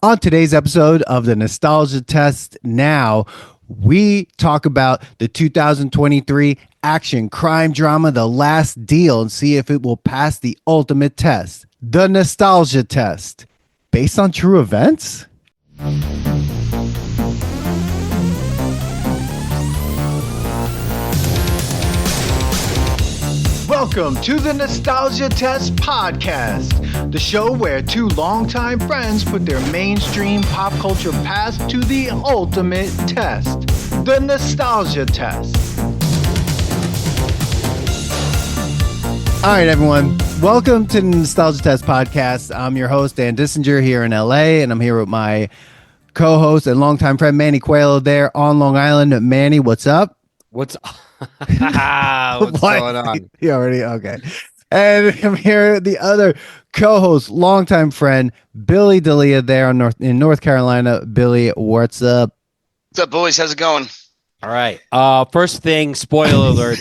On today's episode of the Nostalgia Test Now, we talk about the 2023 action crime drama The Last Deal and see if it will pass the ultimate test, the Nostalgia Test. Based on true events? Welcome to the Nostalgia Test Podcast, the show where two longtime friends put their mainstream pop culture past to the ultimate test, the Nostalgia Test. All right, everyone. Welcome to the Nostalgia Test Podcast. I'm your host, Dan Dissinger, here in LA, and I'm here with my co-host and longtime friend, Manny Coelho, there on Long Island. Manny, what's up? What's going on? You already okay. And I'm here with the other co-host, longtime friend, Billy D'Elia there in North Carolina. Billy, what's up? What's up, boys? How's it going? All right. First thing, spoiler alert.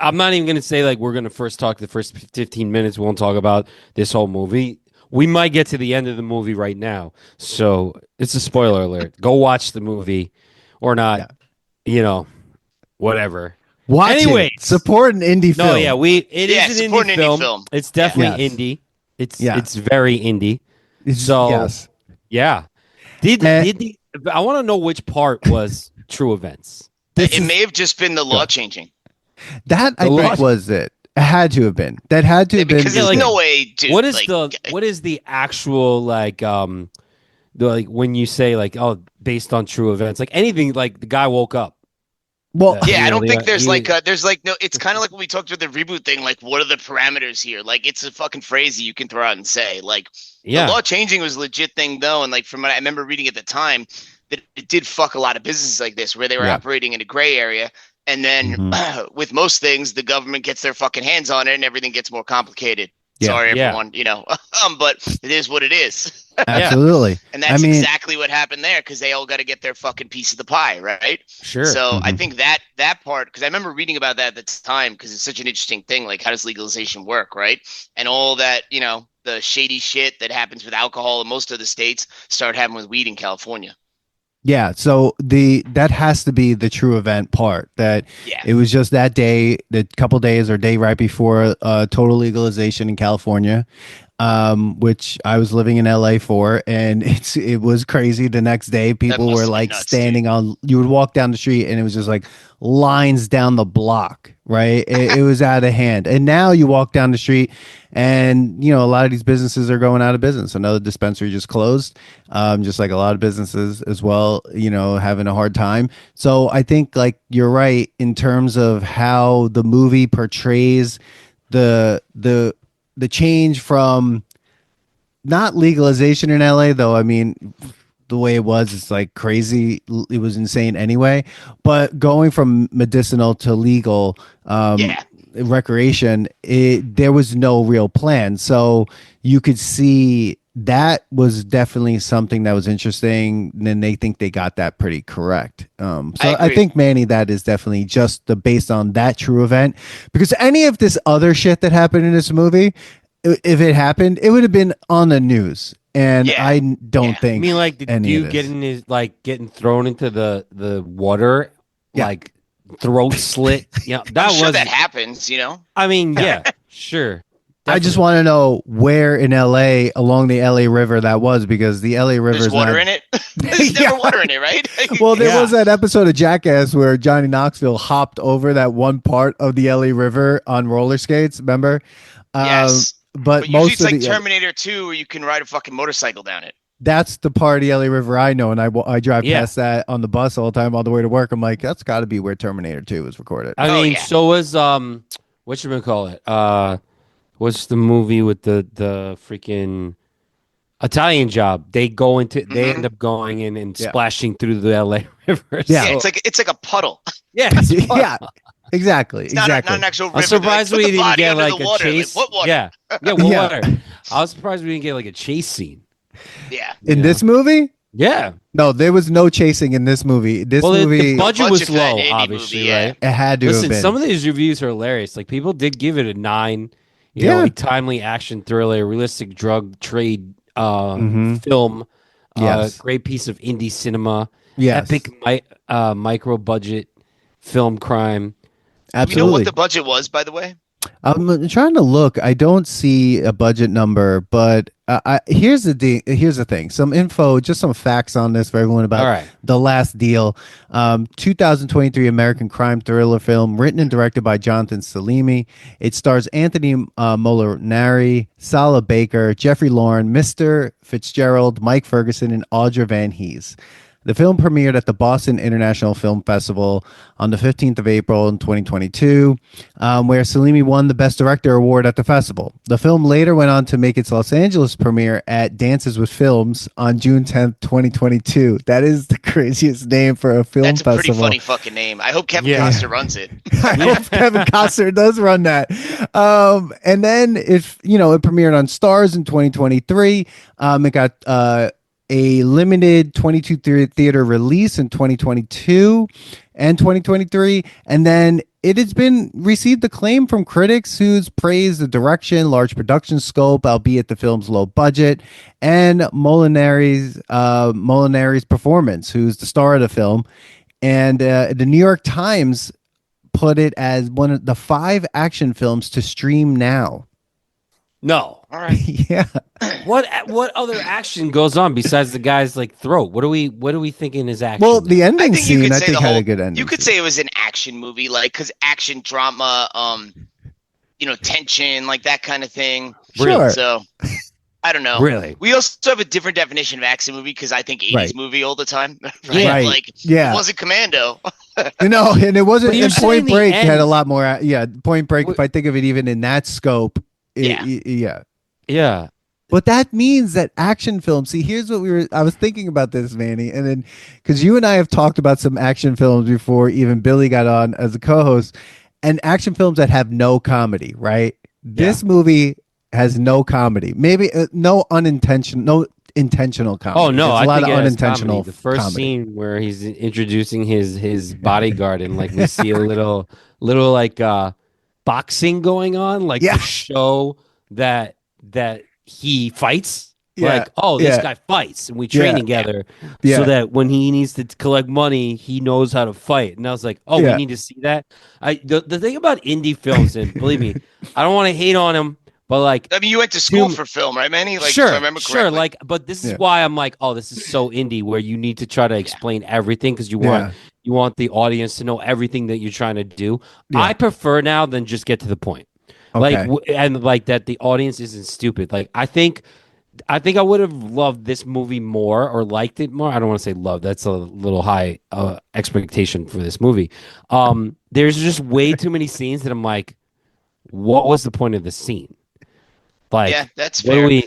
I'm not even gonna say like we're gonna first talk the first 15 minutes. We won't talk about this whole movie. We might get to the end of the movie right now. So it's a spoiler alert. Go watch the movie or not. Yeah. You know, whatever. Anyway, support an indie film. No, yeah, it is an indie film. It's definitely indie. It's very indie. Yeah. I want to know which part was true events. It may have just been the law changing. That I think was it. It had to have been. That had to have been. Because there's no way, dude. What is the actual like when you say like based on true events, like anything, like the guy woke up. Well, I don't think there's no. It's kind of like when we talked about the reboot thing. Like, what are the parameters here? Like, it's a fucking phrase that you can throw out and say. Like, the law changing was a legit thing though, and like from what I remember reading at the time, that it did fuck a lot of businesses like this where they were operating in a gray area. And then with most things, the government gets their fucking hands on it, and everything gets more complicated. Sorry, everyone. You know, but it is what it is. Absolutely. And that's exactly what happened there, because they all got to get their fucking piece of the pie, right? Sure. So I think that part, because I remember reading about that at the time, because it's such an interesting thing. Like, how does legalization work, right? And all that, you know, the shady shit that happens with alcohol in most of the states started happening with weed in California. Yeah, so that has to be the true event part. That it was just that day, the couple days or day right before total legalization in California, which I was living in LA for, and it was crazy. The next day, people were like standing on. You would walk down the street, and it was just like lines down the block. Right, it was out of hand. And now you walk down the street, and you know a lot of these businesses are going out of business. Another dispensary just closed, just like a lot of businesses as well. You know, having a hard time. So I think like you're right in terms of how the movie portrays the change from not legalization in LA, though. I mean, the way it was, it's like crazy. It was insane anyway. But going from medicinal to legal recreation, there was no real plan. So you could see that was definitely something that was interesting. And they think they got that pretty correct. I think, Manny, that is definitely just based on that true event, because any of this other shit that happened in this movie, if it happened, it would have been on the news. And I don't think. I mean, like the dude getting thrown into the water, like throat slit. Yeah, that happens. You know. I mean, sure. Definitely. I just want to know where in LA along the LA River that was, because the LA River there's water in it. There's never water in it, right? Well, there was that episode of Jackass where Johnny Knoxville hopped over that one part of the LA River on roller skates. Remember? Yes. But most it's like Terminator 2, where you can ride a fucking motorcycle down it. That's the part of the LA River I know, and I drive past that on the bus all the time on the way to work. I'm like, that's got to be where Terminator 2 was recorded. I mean, so was whatchamacallit? What's the movie with the freaking Italian Job? They end up going in and splashing through the LA River. Yeah, so, it's like a puddle. Yeah, yeah. Exactly. Not an actual river. I'm surprised we didn't get like a water. chase. Like, what water? Yeah, what water? I was surprised we didn't get like a chase scene. Yeah. In this movie? Yeah. No, there was no chasing in this movie. The budget was low, obviously, movie, right? It had to have been. Some of these reviews are hilarious. Like, people did give it a 9. You know, a timely action thriller, realistic drug trade film. Yes. Great piece of indie cinema. Yes. Epic micro budget film crime. Absolutely. Do we know what the budget was, by the way? I'm trying to look. I don't see a budget number, but here's the thing. Some info, just some facts on this for everyone about The Last Deal. 2023 American crime thriller film written and directed by Jonathan Salimi. It stars Anthony Molinari, Sala Baker, Jeffrey Lauren, Mr. Fitzgerald, Mike Ferguson, and Audra Van Hees. The film premiered at the Boston International Film Festival on the 15th of April in 2022, where Salimi won the Best Director award at the festival. The film later went on to make its Los Angeles premiere at Dances with Films on June 10th, 2022. That is the craziest name for a film festival. That's a pretty funny fucking name. I hope Kevin Costner runs it. I hope Kevin Costner does run that. And then it premiered on Stars in 2023. It got a limited 22 theater release in 2022 and 2023, and then it has been received acclaim from critics who's praised the direction, large production scope, albeit the film's low budget, and Molinari's performance, who's the star of the film. And the New York Times put it as one of the 5 action films to stream now. No. All right. Yeah. What other action goes on besides the guy's like throat? What are we thinking is action? Well, the ending scene I think had a good ending. You could say it was an action movie, like because action drama, tension, like that kind of thing. Sure. So I don't know. Really? We also have a different definition of action movie because I think 80s movie all the time. Right? Yeah. Like it wasn't Commando. No, and it wasn't. And Point Break had a lot more. Yeah, Point Break. If I think of it, even in that scope. Yeah. But that means that action films. See, here's what I was thinking about this, Manny, and then because you and I have talked about some action films before, even Billy got on as a co-host, and action films that have no comedy. Right? This movie has no comedy. Maybe no intentional comedy. Oh no, I think a lot of unintentional. The first scene where he's introducing his bodyguard and like we see a little like boxing going on, like to show that he fights. Like, this guy fights, and we train together, so that when he needs to collect money, he knows how to fight. And I was like, we need to see that. The thing about indie films, and believe me, I don't want to hate on him, but like, I mean, you went to school for film, right, Manny? Like, sure, if I remember correctly. Sure. Like, but this is why I'm like, this is so indie, where you need to try to explain everything because you want the audience to know everything that you're trying to do. I prefer now than just get to the point. Okay. Like, and like that the audience isn't stupid. Like, I think I would have loved this movie more or liked it more. I don't want to say love. That's a little high expectation for this movie. There's just way too many scenes that I'm like, what was the point of the scene? Like, yeah, that's fair. The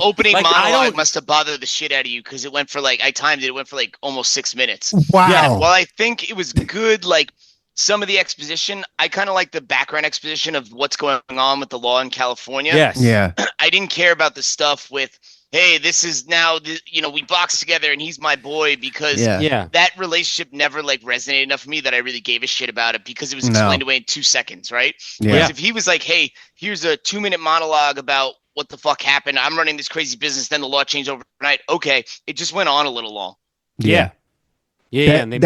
opening like, monologue must have bothered the shit out of you because it went for like, I timed it. It went for like almost 6 minutes. Wow. Yeah, well, I think it was good. Like some of the exposition, I kind of like the background exposition of what's going on with the law in California. Yes. Yeah. I didn't care about the stuff with, hey, this is now, we box together and he's my boy because that relationship never like resonated enough for me that I really gave a shit about it because it was explained away in 2 seconds, right? Yeah. Whereas if he was like, hey, here's a 2-minute monologue about what the fuck happened, I'm running this crazy business, then the law changed overnight. Okay, it just went on a little long. Yeah. And they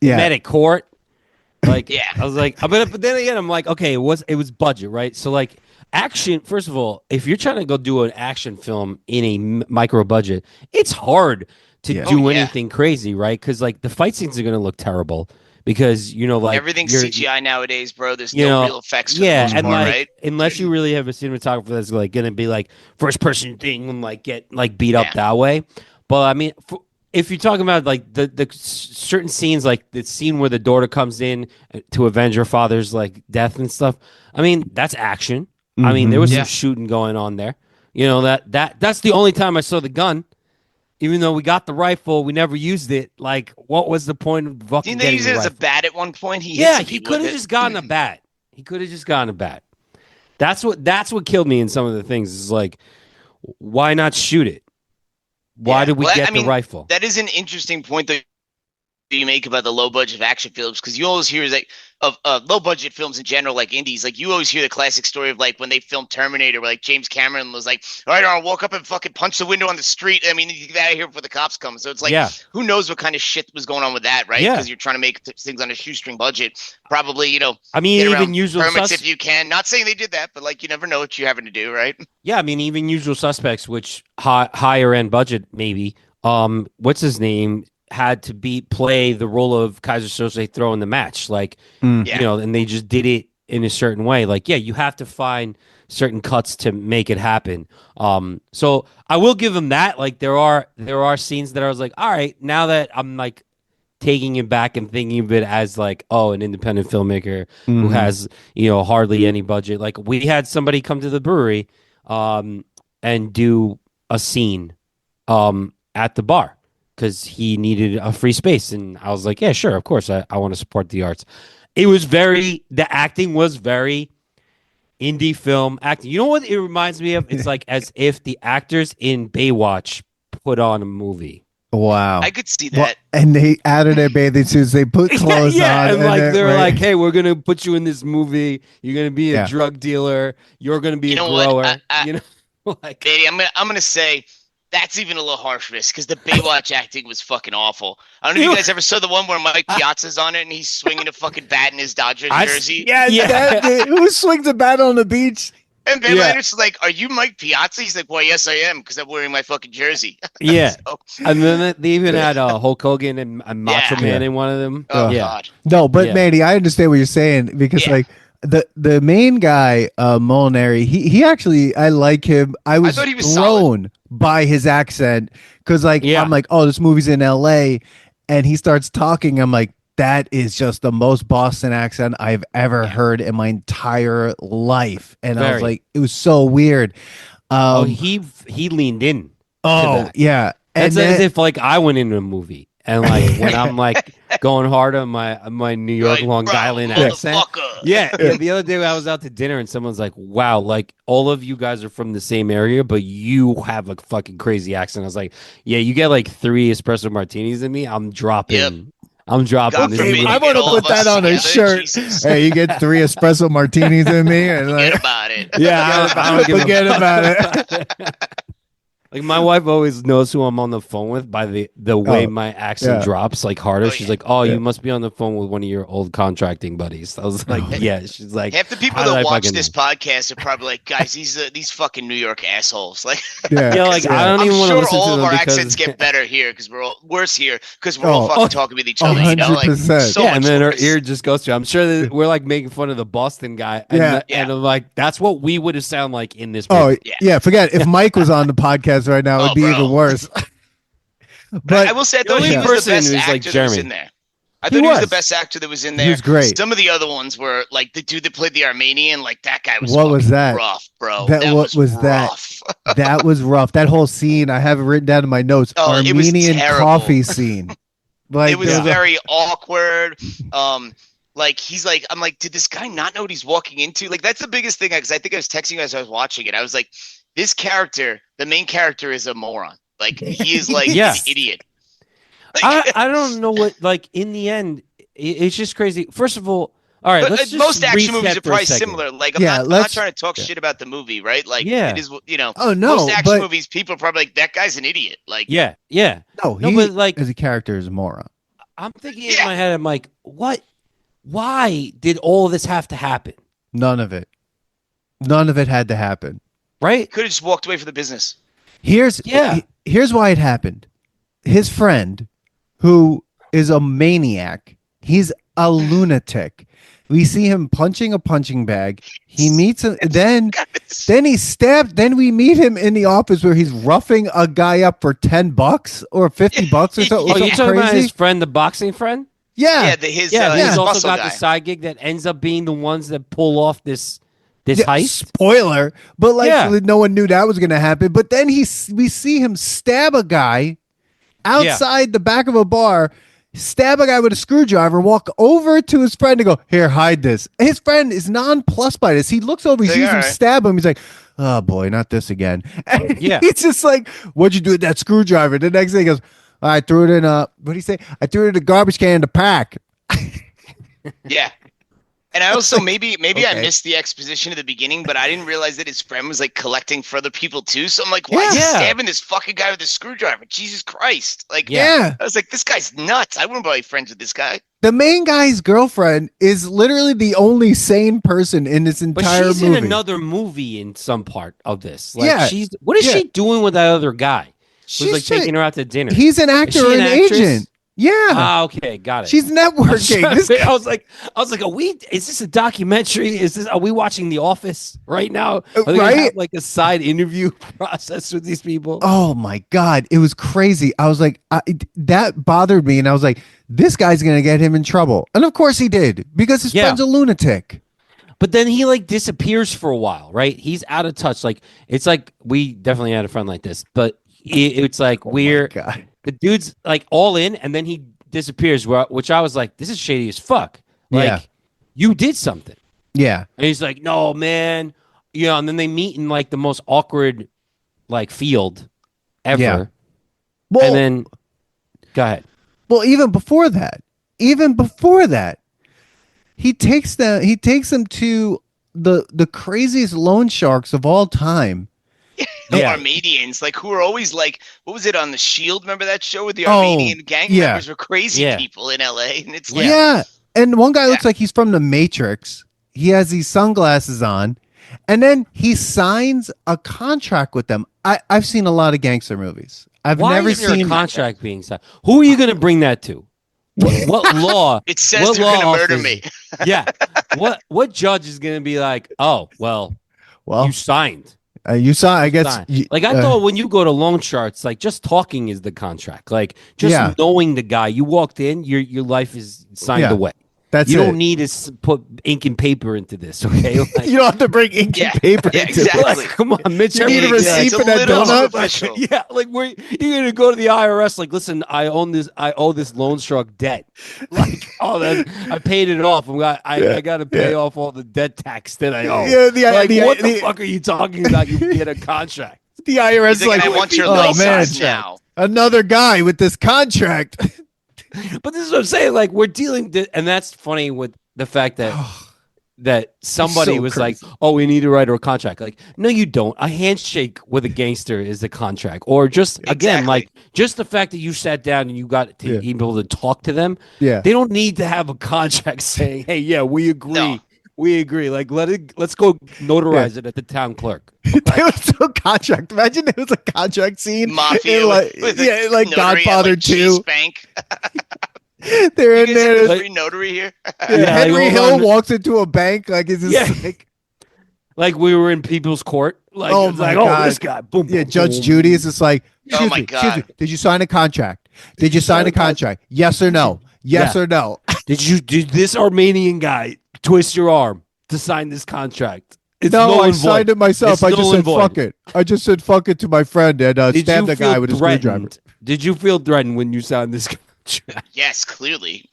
met at court. Like, I was like, but then again, I'm like, okay, it was budget, right? So like, action, first of all, if you're trying to go do an action film in a micro budget, it's hard to do anything crazy, right? Because like the fight scenes are going to look terrible because like everything's CGI nowadays, bro. There's no real effects. For the most part, like right? Unless you really have a cinematographer that's like going to be like first person thing and like get like beat up that way. But I mean, if you're talking about like the certain scenes, like the scene where the daughter comes in to avenge her father's like death and stuff, I mean that's action. I mean, there was some shooting going on there. That's the only time I saw the gun. Even though we got the rifle, we never used it. Like, what was the point of fucking getting the rifle? Didn't they use it as a bat at one point? He could have just gotten a bat. That's what killed me in some of the things. Is like, why not shoot it? Why did we get the rifle? That is an interesting point that you make about the low budget action films, because you always hear like of low budget films in general, like indies, like you always hear the classic story of like when they filmed Terminator, where like James Cameron was like, all right, I'll walk up and fucking punch the window on the street. I mean, you get out of here before the cops come. So it's like, who knows what kind of shit was going on with that, right? Because you're trying to make things on a shoestring budget. Probably, you know, I mean, even Usual permits if you can. Not saying they did that, but like you never know what you're having to do, right? Yeah, I mean, even Usual Suspects, which higher end budget maybe. What's his name? Had to play the role of Kaiser Soze throwing the match, like you know, and they just did it in a certain way. Like, you have to find certain cuts to make it happen. So I will give them that. Like, there are scenes that I was like, all right, now that I'm like taking it back and thinking of it as like, oh, an independent filmmaker who has, you know, hardly any budget. Like, we had somebody come to the brewery and do a scene at the bar, because he needed a free space. And I was like, yeah, sure, of course. I want to support the arts. The acting was very indie film acting. You know what it reminds me of? It's like as if the actors in Baywatch put on a movie. Wow. I could see that. And they added their bathing suits. They put clothes on. And like they're like, hey, we're going to put you in this movie. You're going to be a drug dealer. You're going to be a grower. You know, like, Daddy, I'm gonna say that's even a little harsh for this, because the Baywatch acting was fucking awful. I don't know if you guys ever saw the one where Mike Piazza's on it and he's swinging a fucking bat in his Dodgers jersey. Who swings a bat on the beach? And Ben Anderson's like, are you Mike Piazza? He's like, well, yes, I am, because I'm wearing my fucking jersey. Yeah. And then they even had Hulk Hogan and Macho Man in one of them. Oh, God. No, but Manny, I understand what you're saying, because like the main guy, Molinari, he actually, I like him. I thought he was thrown by his accent, because like I'm like, oh, this movie's in LA, and he starts talking. I'm like, that is just the most Boston accent I've ever heard in my entire life. And I was like, it was so weird. He leaned in. Oh, yeah. And it's as if like I went into a movie, and like when I'm like going hard on my New York Long Island accent. Yeah. The other day I was out to dinner and someone's like, wow, like all of you guys are from the same area, but you have a fucking crazy accent. I was like, yeah, you get like 3 espresso martinis in me, I'm dropping. Yep. I'm dropping. I want to put that on a shirt. Jesus. Hey, you get 3 espresso martinis in me, and forget about it. Yeah, I don't forget about it. Like my wife always knows who I'm on the phone with by the way my accent drops like harder. She's like, "Oh, you must be on the phone with one of your old contracting buddies." I was like, "Yeah." She's like, half the people that watch this podcast are probably like, "Guys, these fucking New York assholes." Like, I don't even want to listen to them. I'm sure all of our accents get better here because we're all worse here because we're all fucking talking with each other. 100%. You know, like, so and then worse. her ear just goes through. I'm sure that we're like making fun of the Boston guy, and I'm like, that's what we would have sound like in this movie. Forget if Mike was on the podcast right now, it'd be even worse. But I will say, I thought he was the best actor like that was in there. I thought he was the best actor that was in there. He was great. Some of the other ones were like the dude that played the Armenian, like that guy was rough, bro. That was rough. That was rough. That whole scene, I have it written down in my notes. Armenian coffee scene. Like, it was very awkward. Like he's like, I'm like, did this guy not know what he's walking into? Like that's the biggest thing, because I think I was texting you as I was watching it. I was like, this character, the main character, is a moron. Like he is like an idiot. Like, I don't know what, like in the end, it's just crazy. First of all right, let's just most action movies are probably similar. Like I'm not trying to talk shit about the movie, right? Like it is, you know. Oh no, most action movies, people are probably like, that guy's an idiot. Like No, but like as a character is a moron. I'm thinking in my head, I'm like, what? Why did all of this have to happen? None of it had to happen. Right? Could have just walked away from the business. Here's why it happened. His friend, who is a maniac, he's a lunatic. We see him punching a punching bag. He meets him. Then he's stabbed. Then we meet him in the office where he's roughing a guy up for $10 or $50 or so. Oh, you're talking about his friend, the boxing friend? Yeah. He's also got the side gig that ends up being the ones that pull off this heist. Spoiler, but like no one knew that was going to happen. But then we see him stab a guy outside the back of a bar, stab a guy with a screwdriver, walk over to his friend and go, "Here, hide this." His friend is nonplussed by this. He looks over, he sees him stab him. He's like, "Oh boy, not this again." And he's just like, "What'd you do with that screwdriver?" The next day he goes, I threw it in a, what do you say? I threw it in a garbage can to pack. Yeah. And I also maybe Okay. I missed the exposition at the beginning, but I didn't realize that his friend was like collecting for other people too. So I'm like, why is he stabbing this fucking guy with a screwdriver? Jesus Christ. Like, I was like, this guy's nuts. I wouldn't be friends with this guy. The main guy's girlfriend is literally the only sane person in this entire movie. But she's in another movie in some part of this. Like, what is she doing with that other guy? Who's like taking her out to dinner? He's an actor or an agent. Yeah. Ah, okay, got it. She's networking. I was like, is this a documentary? Are we watching The Office right now? Are they gonna have, like, a side interview process with these people? Oh my God. It was crazy. I was like, that bothered me. And I was like, this guy's going to get him in trouble. And of course he did, because his friend's a lunatic. But then he like disappears for a while, right? He's out of touch. Like, it's like, we definitely had a friend like this, but it's like the dude's like all in, and then he disappears, which I was like, this is shady as fuck. Like, you did something. Yeah. And he's like, no, man. And then they meet in like the most awkward like field ever. Yeah. Well, and then go ahead. Well, even before that, he takes them to the craziest loan sharks of all time. The Armenians, like, who are always like, what was it on The Shield? Remember that show with the Armenian gang members were crazy people in LA? And it's like, and one guy looks like he's from the Matrix. He has these sunglasses on, and then he signs a contract with them. I've seen a lot of gangster movies. Why never is there seen a contract being signed? Who are you going to bring that to? What law? It says they're going to murder me. What judge is going to be like, oh, well, you signed. You saw, I guess. I thought when you go to loan sharks, like, just talking is the contract. Like, just knowing the guy, you walked in, your life is signed away. You don't need to put ink and paper into this, okay? Like, you don't have to bring ink and paper into exactly. it. Like, come on, Mitch. You need a receipt for that donut? Yeah, like, you're going to go to the IRS, like, listen, I owe this loan shark debt. Like, I paid it off. I got to pay off all the debt tax that I owe. Yeah, what the fuck are you talking about? You get a contract. The IRS is like, I want your license now. Another guy with this contract. But this is what I'm saying. Like, we're dealing, and that's funny with the fact that somebody was crazy. Like, "Oh, we need to write a contract." Like, no, you don't. A handshake with a gangster is the contract, or just again, like, just the fact that you sat down and you got to be able to talk to them. Yeah, they don't need to have a contract saying, "Hey, yeah, we agree." No. We agree. Like, let's go notarize it at the town clerk. There was no contract. Imagine there was a contract scene. Mafia, like Godfather 2. Bank. They're in there. Like, notary here. Henry Hill walks into a bank. Like, is this like we were in people's court? Like, oh my God, this guy. Boom. Yeah, Judge Judy is just like, oh my God. Excuse me. Did you sign a contract? Did you sign a contract? Yes or no? Yes or no? Did this Armenian guy twist your arm to sign this contract? I signed it myself. I just said fuck it. I just said fuck it to my friend and stabbed the guy with a screwdriver. Did you feel threatened when you signed this contract? Yes, clearly.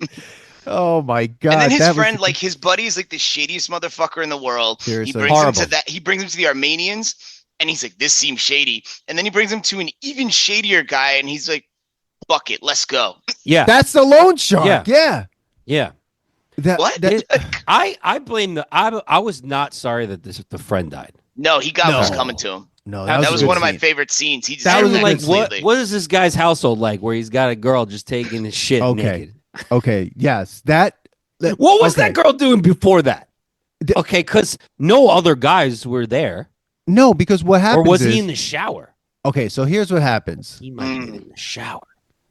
Oh my God. And then his friend, like, his buddy is like the shadiest motherfucker in the world. Seriously. He brings him to that. He brings him to the Armenians, and he's like, this seems shady. And then he brings him to an even shadier guy, and he's like, fuck it, let's go. Yeah. That's the loan shark. Yeah. I blame I was not sorry that the friend died. No, he got what was coming to him. No, that was one of my favorite scenes. He just like, what is this guy's household like where he's got a girl just taking his shit naked? Okay, yes. What was that girl doing before that? Okay, because no other guys were there. No, because what happened? Or was he in the shower? Okay, so here's what happens. He might have been in the shower.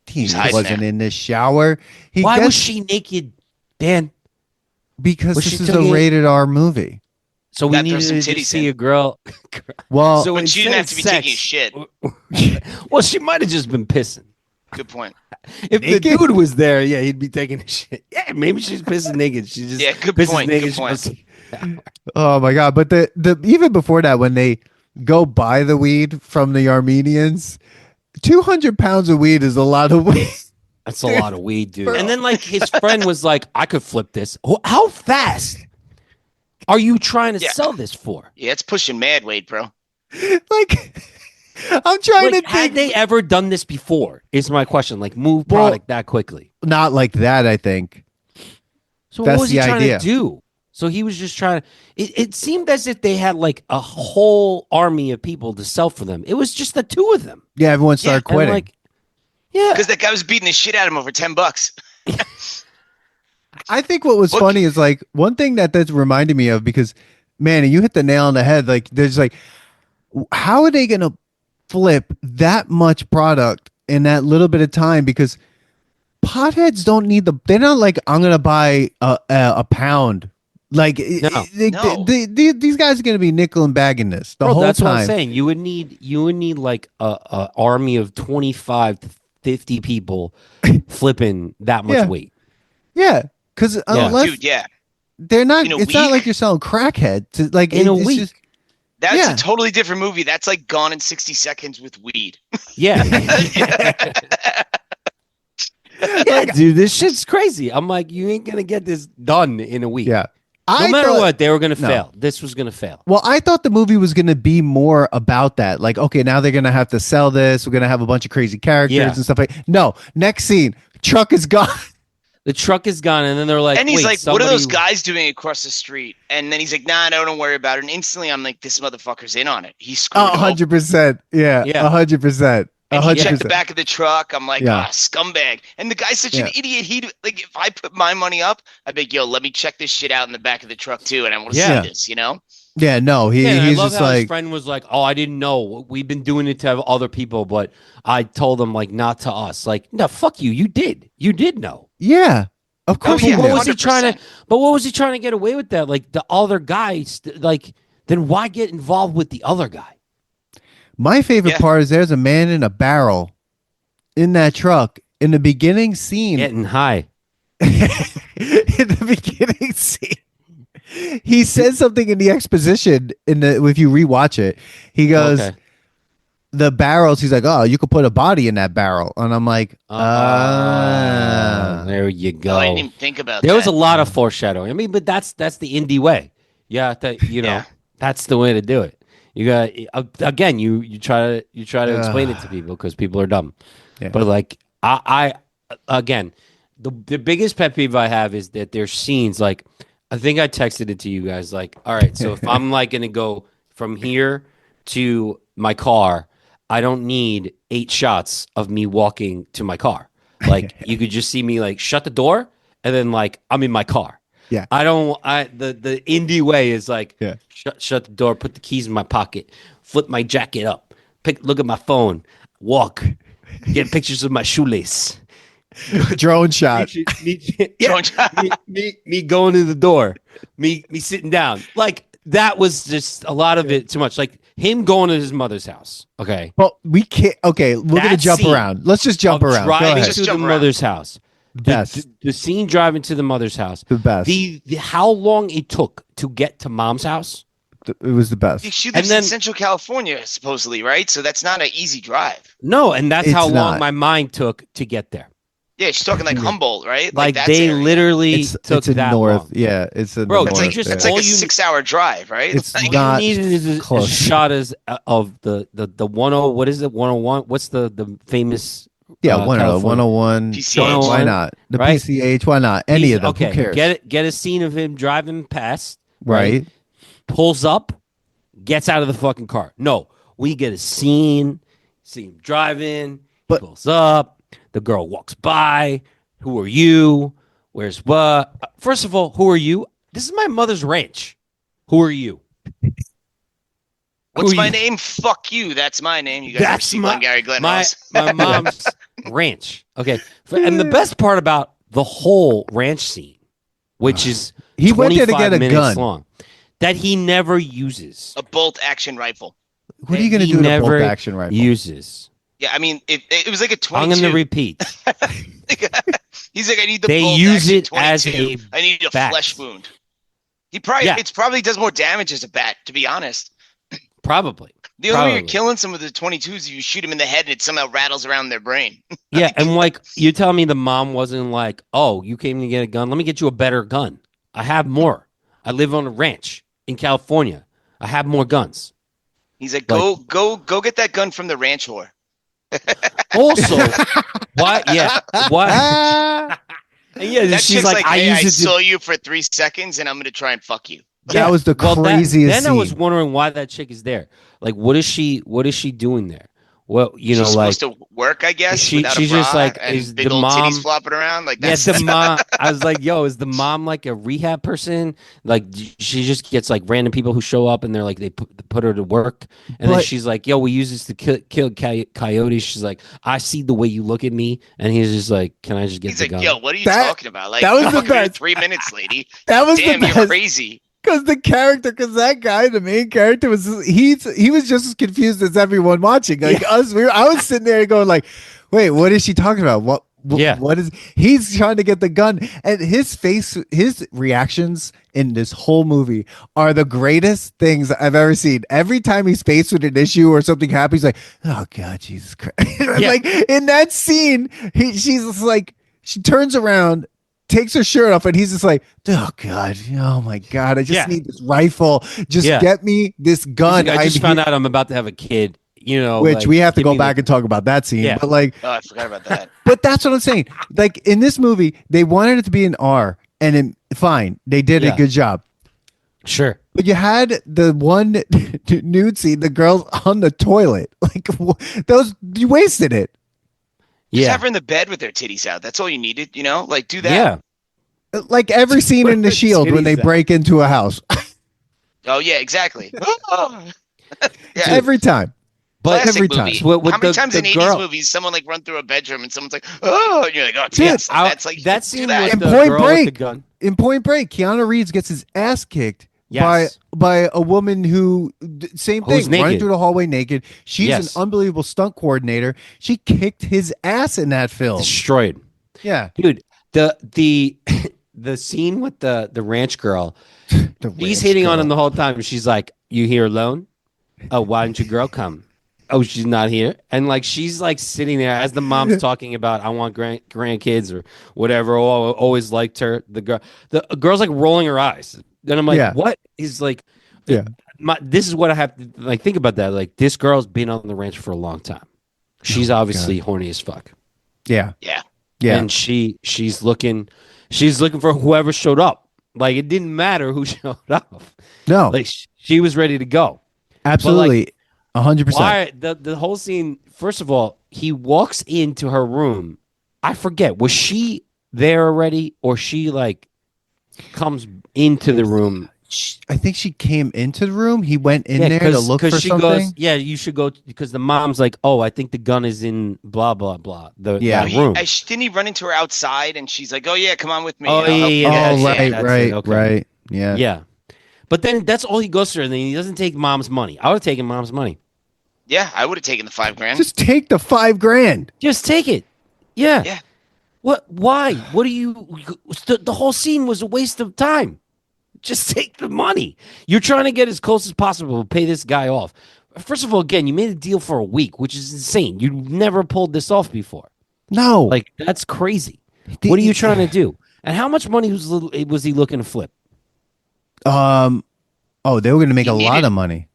He wasn't in the shower. Why was she naked, Dan? Because this is a rated R movie. So we needed to see a girl. Well, so she didn't have to be taking shit. Well, she might have just been pissing. Good point. If naked? The dude was there, he'd be taking a shit. Yeah, maybe she's pissing naked. She just good pisses point. naked. Good point. Oh my God! But the even before that, when they go buy the weed from the Armenians, 200 pounds of weed is a lot of weed. That's a lot of weed, dude. And then, like, his friend was like, I could flip this. How fast are you trying to sell this for? Yeah, it's pushing mad weight, bro. Like, I'm trying to Had think. they ever done this before? Is my question. Like move product that quickly? Not like that, I think. So That's what was the he trying idea. to do? So he was just trying to. It seemed as if they had like a whole army of people to sell for them. It was just the two of them. Yeah, everyone started quitting. Like, yeah, because that guy was beating the shit out of him over $10. I think what was funny is like one thing that's reminded me of, because Manny, you hit the nail on the head. Like there's like, how are they gonna flip that much product in that little bit of time? Because potheads don't need they're not like, I'm gonna buy a pound. Like No. these guys are gonna be nickel and bagging this the whole that's time. what I'm saying. You would need like a army of 25 to 50 people flipping that much weight. Yeah, because unless dude, they're not. In a It's week? not like you're selling crackhead. To, like In a it's week. just- That's a totally different movie. That's like Gone in 60 Seconds with weed. Yeah. Yeah, dude, this shit's crazy. I'm like, you ain't gonna get this done in a week. Yeah. No matter what, they were gonna fail. This was gonna fail. Well, I thought the movie was gonna be more about that. Like, okay, now they're gonna have to sell this. We're gonna have a bunch of crazy characters and stuff like. No, next scene, truck is gone. The truck is gone, and then they're like, and he's wait, like, what are those guys doing across the street? And then he's like, nah, no, don't worry about it. And instantly, I'm like, this motherfucker's in on it. He's screwed. 100%. Yeah, 100%. And he checked the back of the truck. I'm like, scumbag. And the guy's such an idiot. He'd like, if I put my money up, I'd be like, yo, let me check this shit out in the back of the truck too, and I want to see this, you know? Yeah, no, he's I love just how like, his friend was like, oh, I didn't know. We've been doing it to other people, but I told them like not to us. Like, no, fuck you. You did know. Yeah. Of course, what was he trying to? But what was he trying to get away with that? Like the other guys, like then why get involved with the other guy? My favorite part is there's a man in a barrel in that truck in the beginning scene, getting high. In the beginning scene, he says something in the exposition. If you rewatch it, he goes. Okay. The barrels, he's like, oh, you could put a body in that barrel. And I'm like, there you go. Oh, I didn't even think about that. There was a lot of foreshadowing. I mean, but that's the indie way. Yeah, that's the way to do it. You got again, you try to explain it to people because people are dumb. Yeah. But like I again, the biggest pet peeve I have is that there's scenes like, I think I texted it to you guys, like, all right, so if I'm like gonna go from here to my car, I don't need 8 shots of me walking to my car. Like you could just see me like shut the door and then like I'm in my car. Yeah. The indie way is like shut the door, put the keys in my pocket, flip my jacket up, look at my phone, walk, get pictures of my shoelace. Drone shot. Me going to the door, me sitting down. Like that was just a lot of it too much. Like him going to his mother's house. Okay. But we can't. Okay, we're gonna jump around. Let's just jump around. Driving to the mother's house. Best. The scene driving to the mother's house. The best. The how long it took to get to mom's house. It was the best. She lives in Central California, supposedly, right? So that's not an easy drive. No, and that's how long my mind took to get there. Yeah, she's talking like Humboldt, right? Like they literally took that north. long. Yeah, it's a bro. North, It's like a 6-hour drive, right? It's like, not you needed a shot of the 10. What is it? 101. What's the famous? Yeah, 101. PCH. Why not? The right? PCH. Why not? Any of them. Okay. Who cares? Get a scene of him driving past. Right. Pulls up, gets out of the fucking car. No, we get a scene. See him driving. He pulls up. The girl walks by. Who are you? Where's what? First of all, who are you? This is my mother's ranch. Who are you? What's my name? Fuck you. That's my name. You guys ever see on Gary Glenn Ross? My mom's ranch. Okay. And the best part about the whole ranch scene, which is he went there to get a gun long, that he never uses. A bolt action rifle. What are you going to do with a bolt action rifle? Uses. Yeah, I mean, it was like a 22. I'm going to repeat. He's like, I need the they bolt use action it 22. as a I need a bat. flesh wound. It probably does more damage as a bat, to be honest. Probably. The only way you're killing some of the 22s is you shoot them in the head and it somehow rattles around their brain. Yeah, and like you tell me the mom wasn't like, oh, you came to get a gun. Let me get you a better gun. I have more. I live on a ranch in California. I have more guns. He's like, go get that gun from the ranch whore. Also, what? Yeah, what? Yeah, that she's like, hey, I saw you for 3 seconds, and I'm gonna try and fuck you. That was the craziest then I was scene. wondering why that chick is there. Like, what is she doing there? Well, she's supposed to work, I guess. She's just like, is big the old mom titties flopping around? Like, that's the mom. I was like, yo, is the mom like a rehab person? Like, she just gets like random people who show up and they're like, they put her to work, and then she's like, yo, we use this to kill coyotes. She's like, I see the way you look at me, and he's just like, can I just get the gun? Yo, what are you talking about? Like, that was the best. 3 minutes, lady. That was damn, the best. You're crazy. Because that guy, the main character, he was just as confused as everyone watching. Like us, I was sitting there going like, wait, what is she talking about? What is he's trying to get the gun? And his reactions in this whole movie are the greatest things I've ever seen. Every time he's faced with an issue or something happens, he's like, oh God, Jesus Christ. Like in that scene, she's like, she turns around, takes her shirt off, and he's just like, oh God, oh my God, I just need this rifle. Just get me this gun. Like, I just found out I'm about to have a kid, which like, we have to go back and talk about that scene. But like, oh, I forgot about that. But that's what I'm saying. Like in this movie, they wanted it to be an R, and fine, they did a good job. Sure. But you had the one nude scene, the girls on the toilet. Like you wasted it. Just have her in the bed with their titties out. That's all you needed, Like, do that. Yeah. Like every scene in The Shield when they break into a house. Oh, yeah, exactly. Every time. But every time. How many times in 80s movies someone like run through a bedroom and someone's like, oh, and you're like, oh, yes. That's like that scene that. with the girl with the gun. In Point Break, Keanu Reeves gets his ass kicked by a woman who same thing, running through the hallway naked. She's an unbelievable stunt coordinator. She kicked his ass in that film. Destroyed. Yeah, dude. The scene with the ranch girl, he's hitting on him the whole time. She's like, "You here alone? Oh, why didn't your girl come? Oh, she's not here." And like she's like sitting there as the mom's talking about, "I want grandkids or whatever." Oh, always liked her. The girl's like rolling her eyes. Then I'm like, what is like, this is what I have to like think about that. Like this girl's been on the ranch for a long time. She's obviously horny as fuck. Yeah. Yeah. Yeah. And she's looking for whoever showed up. Like it didn't matter who showed up. No. Like she was ready to go. Absolutely. 100%. The whole scene, first of all, he walks into her room. I forget, was she there already or she like comes into the room? I think she came into the room. He went in there to look for something. Goes, you should go because the mom's like, oh, I think the gun is in blah blah blah. That room. Didn't he run into her outside and she's like, oh yeah, come on with me. Oh right. Yeah. But then that's all he goes through, and then he doesn't take mom's money. I would have taken mom's money. Yeah, I would have taken the $5,000. Just take the $5,000. Just take it. Yeah. Yeah. What? Why? What do you? The whole scene was a waste of time. Just take the money. You're trying to get as close as possible to pay this guy off. First of all, again, you made a deal for a week, which is insane. You never pulled this off before. No, like that's crazy. What are you trying to do? And how much money was he looking to flip? They were going to make a lot of money.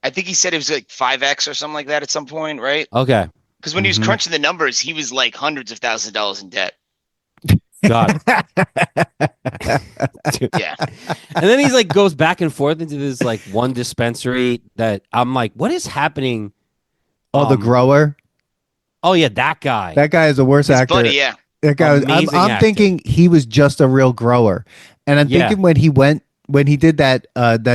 I think he said it was like 5x or something like that at some point, right? Okay. Because when he was crunching the numbers, he was like hundreds of thousands of dollars in debt. God. Yeah. And then he's like goes back and forth into this like one dispensary that I'm like, what is happening? Oh, the grower. Oh yeah, that guy. That guy is the worst actor. Buddy, yeah. That guy was, I'm thinking he was just a real grower. And I'm thinking when he did that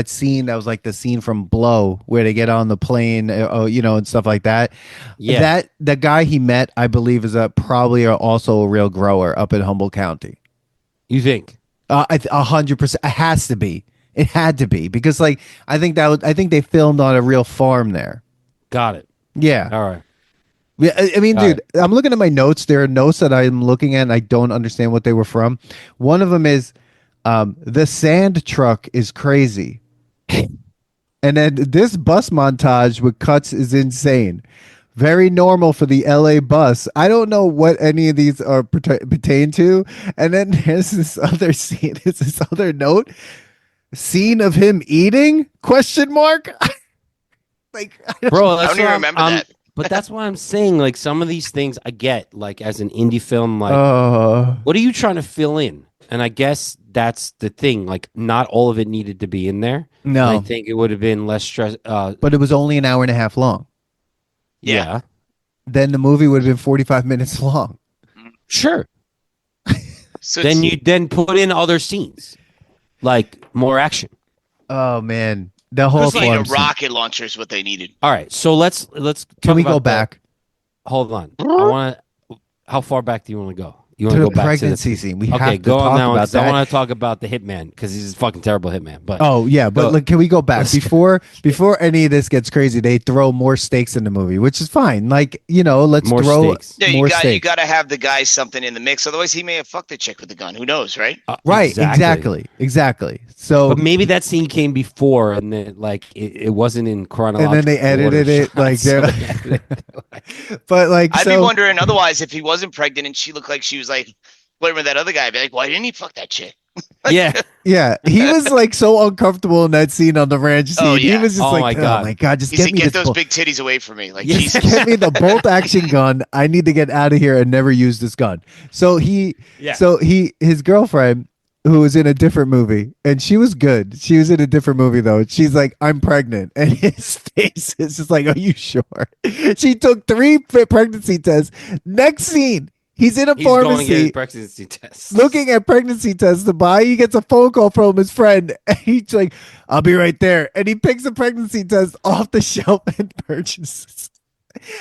scene that was like the scene from Blow where they get on the plane, and stuff like that. Yeah, that the guy he met, I believe, is probably also a real grower up in Humboldt County. You think? 100%. It has to be. It had to be because I think they filmed on a real farm there. Got it. Yeah. All right. Yeah, I mean, dude, I'm looking at my notes. There are notes that I'm looking at and I don't understand what they were from. One of them is the sand truck is crazy. And then this bus montage with cuts is insane. Very normal for the LA bus. I don't know what any of these are pertain to. And then there's this other scene. There's this other note. Scene of him eating? Question mark. Like, bro, I don't even remember that. But that's why I'm saying, like, some of these things I get, like, as an indie film, like, what are you trying to fill in? And I guess that's the thing. Like, not all of it needed to be in there. No, and I think it would have been less stress. But it was only an hour and a half long. Yeah. Then the movie would have been 45 minutes long. Sure. So then you put in other scenes, like more action. Oh man, the whole like a rocket launcher is what they needed. All right, so let's. Can we go back? Hold on. I want to. How far back do you want to go? You want to go back pregnancy to the scene? We have to talk about that. I want to talk about the Hitman because he's a fucking terrible Hitman. But but can we go back before any of this gets crazy? They throw more stakes in the movie, which is fine. Like let's more throw stakes. Yeah, more you got to have the guy something in the mix. Otherwise, he may have fucked the chick with the gun. Who knows, right? Right, exactly. So, but maybe that scene came before, and then like it wasn't in chronological. And then they edited it like they're. But like, I'd be wondering otherwise if he wasn't pregnant and she looked like she was like flirting with that other guy. I'd be like, why didn't he fuck that chick? Yeah. He was like so uncomfortable in that scene on the ranch scene. Oh, yeah. He was just oh my god, just He's get me get this those big titties away from me. Like, just get me the bolt action gun. I need to get out of here and never use this gun. So his girlfriend, who was in a different movie, and she was good. She was in a different movie though. She's like, I'm pregnant, and his face is just like, are you sure? She took 3 pregnancy tests. Next scene, he's in a pharmacy pregnancy tests. looking at pregnancy tests to buy. He gets a phone call from his friend, and he's like, I'll be right there. And he picks a pregnancy test off the shelf and purchases.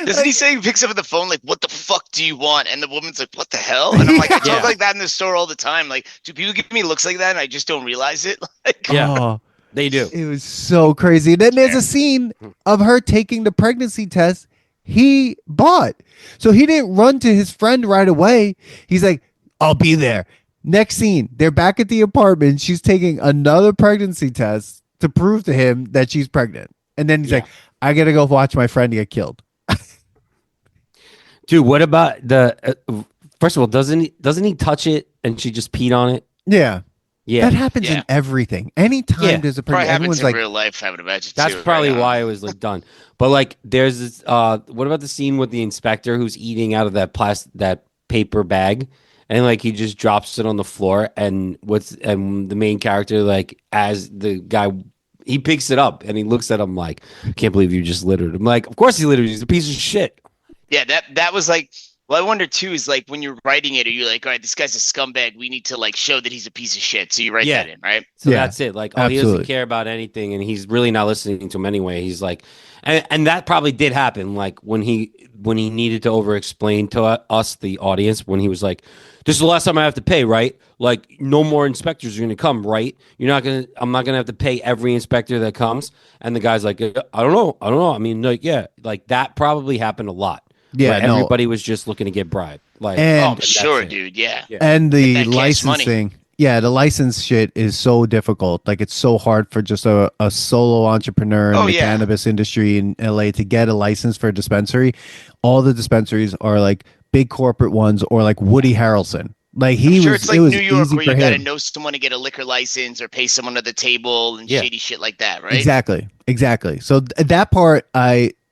Doesn't he say he picks up the phone like, what the fuck do you want? And the woman's like, what the hell? And I'm like, I talk like that in the store all the time. Like, do people give me looks like that and I just don't realize it? Like, they do. It was so crazy. Then there's a scene of her taking the pregnancy test he bought. So he didn't run to his friend right away. He's like, I'll be there. Next scene, they're back at the apartment. She's taking another pregnancy test to prove to him that she's pregnant. And then he's like, I got to go watch my friend get killed. Dude, what about the first of all, doesn't he touch it and she just peed on it? Yeah. That happens in everything. Anytime there's a probably happens in like, real life, I would imagine. That's probably why it was like done. But like there's this what about the scene with the inspector who's eating out of that paper bag, and like he just drops it on the floor, and the main character, like, as the guy, he picks it up and he looks at him like, I can't believe you just littered. I'm like, of course he littered. He's a piece of shit. Yeah, that was like, well, I wonder too, is like when you're writing it, are you like, all right, this guy's a scumbag. We need to like show that he's a piece of shit. So you write that in, right? So that's it. Like, he doesn't care about anything, and he's really not listening to him anyway. He's like, and that probably did happen. Like when he needed to over explain to us, the audience, when he was like, this is the last time I have to pay, right? Like, no more inspectors are going to come, right? I'm not going to have to pay every inspector that comes. And the guy's like, I don't know. I mean, like, like that probably happened a lot. Yeah, everybody was just looking to get bribed. Like, sure, dude, And the licensing, the license shit is so difficult. Like, it's so hard for just a solo entrepreneur in the cannabis industry in LA to get a license for a dispensary. All the dispensaries are like big corporate ones, or like Woody Harrelson. Like it's like New York, where you got to know someone to get a liquor license or pay someone at the table and shady shit like that, right? Exactly. So that part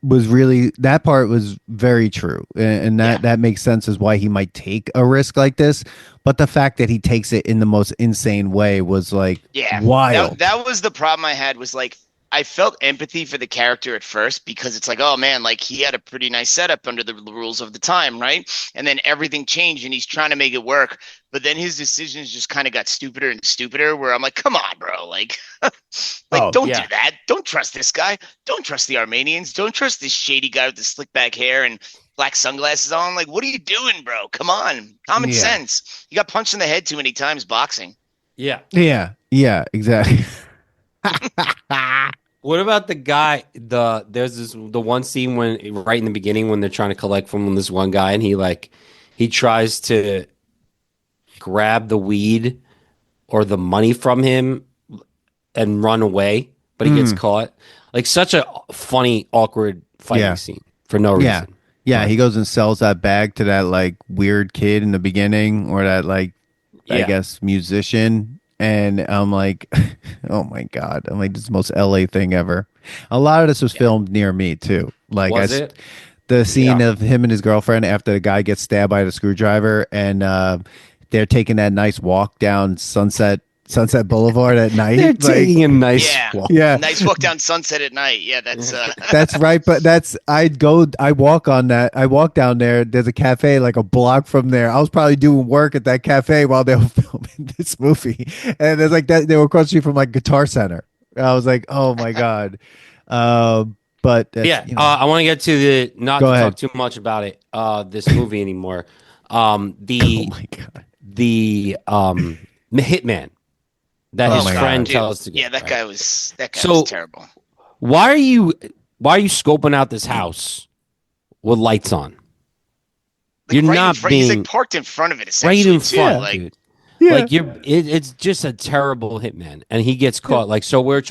was very true, and that makes sense as why he might take a risk like this. But the fact that he takes it in the most insane way was like wild. That was the problem I had, was like, I felt empathy for the character at first, because it's like, oh man, like he had a pretty nice setup under the rules of the time, right? And then everything changed and he's trying to make it work. But then his decisions just kind of got stupider and stupider, where I'm like, come on, bro. Like, don't do that. Don't trust this guy. Don't trust the Armenians. Don't trust this shady guy with the slick back hair and black sunglasses on. Like, what are you doing, bro? Come on. Common sense. You got punched in the head too many times boxing. Yeah, exactly. What about the guy? There's the one scene when right in the beginning when they're trying to collect from this one guy, and he tries to grab the weed or the money from him and run away, but he gets caught. Like, such a funny, awkward fighting scene for no reason. Yeah, he goes and sells that bag to that like weird kid in the beginning, or that like I guess musician. and I'm like, oh my god, I'm like, this is the most LA thing ever. A lot of this was filmed near me too. Like Was it? the scene of him and his girlfriend after the guy gets stabbed by the screwdriver, and they're taking that nice walk down Sunset Boulevard at night. They're taking a nice walk. Yeah, nice walk down Sunset at night. Yeah, that's that's right. But I walk on that. I walk down there. There's a cafe like a block from there. I was probably doing work at that cafe while they were filming this movie, and there's like that. They were across the street from like Guitar Center. I was like, oh my god. But yeah, you know. I want to get to the not Go to ahead. talk too much about it. This movie anymore. Oh my god. The Hitman that his friend tells us to get. Yeah, that guy was terrible. Why are you scoping out this house with lights on? Like You're not being he's like parked in front of it, essentially. right in front, like, dude. Yeah. Like it's just a terrible hitman, and he gets caught. Like, so we're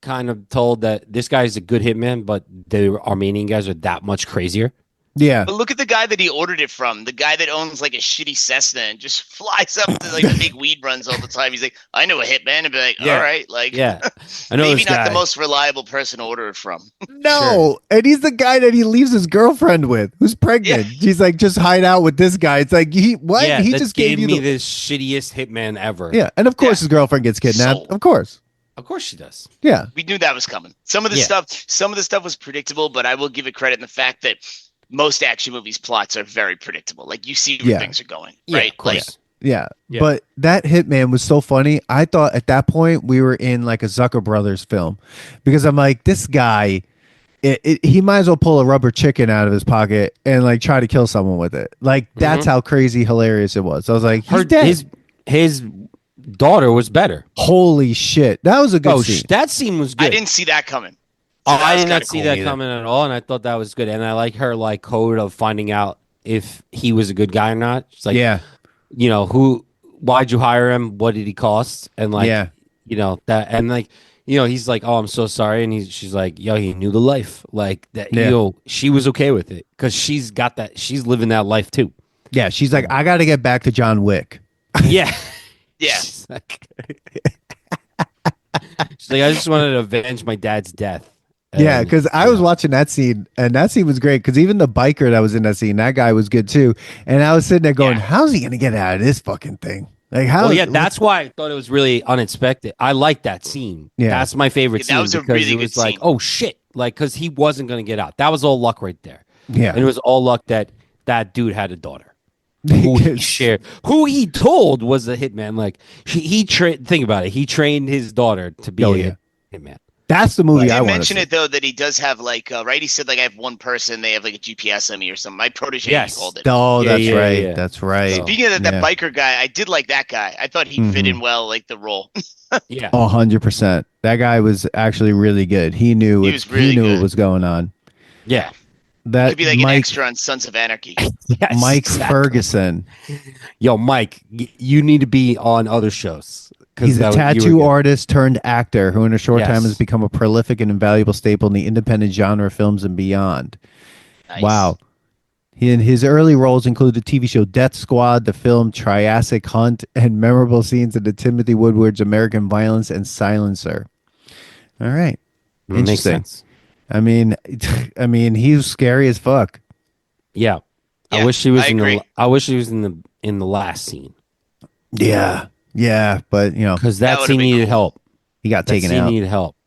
kind of told that this guy's a good hitman, but the Armenian guys are that much crazier. Yeah. But look at the guy that he ordered it from. The guy that owns like a shitty Cessna and just flies up to like big weed runs all the time. He's like, I know a hitman, and be like, all right, like, yeah, I know maybe this not guy. the most reliable person to order it from. No, Sure. and he's the guy that he leaves his girlfriend with, who's pregnant. He's like, just hide out with this guy. It's like what? Yeah, he that just gave gave me you the shittiest hitman ever. Yeah, and of course his girlfriend gets kidnapped. Sold. Of course. Of course she does. Yeah. We knew that was coming. Some of the stuff was predictable, but I will give it credit in the fact that most action movies plots are very predictable. Like you see where things are going, right? Of course. Yeah. But that Hitman was so funny. I thought at that point we were in like a Zucker Brothers film, because I'm like, this guy, he might as well pull a rubber chicken out of his pocket and like try to kill someone with it. Like that's how crazy hilarious it was. I was like, he's dead. His daughter was better. Holy shit, that was a good scene. That scene was good. I didn't see that coming. I did not see that coming at all, and I thought that was good. And I like her like code of finding out if he was a good guy or not. It's like, you know, why'd you hire him? What did he cost? And like, you know, that, and like, you know, he's like, oh, I'm so sorry. And she's like, yo, he knew the life. Like that, you know, she was okay with it because she's got that, she's living that life too. Yeah. She's like, I got to get back to John Wick. Yeah. Yeah. She's like, I just wanted to avenge my dad's death. Yeah, because I was watching that scene, and that scene was great. Because even the biker that was in that scene, that guy was good too. And I was sitting there going, "How's he gonna get out of this fucking thing?" Like, how? Well, yeah, that's why I thought it was really unexpected. I like that scene. Yeah, that's my favorite scene. That was a because really it was good like, scene. oh shit, like because he wasn't gonna get out. That was all luck right there. Yeah, and it was all luck that that dude had a daughter. Who he told was a hitman. Like he trained. Think about it. He trained his daughter to be a hitman. That's the movie I want to mention it though that he does have like right. He said like I have one person. They have like a GPS on me or something. My protege called it. Oh, that's right. That's right. Speaking of that biker guy, I did like that guy. I thought he fit in well, like the role. Yeah. 100%. That guy was actually really good. He knew what was going on. Yeah. That could be like an extra on Sons of Anarchy. Yes, Mike Ferguson. Yo, Mike, you need to be on other shows. He's a tattoo artist turned actor who in a short time has become a prolific and invaluable staple in the independent genre films and beyond. Nice. Wow. His early roles include the TV show Death Squad, the film Triassic Hunt, and memorable scenes in the Timothy Woodward's American Violence and Silencer. All right. Interesting. Makes sense. I mean, he was scary as fuck. Yeah. I wish he was in the last scene. Yeah. Yeah, but you know, because that scene needed help. He got taken out. Needed help.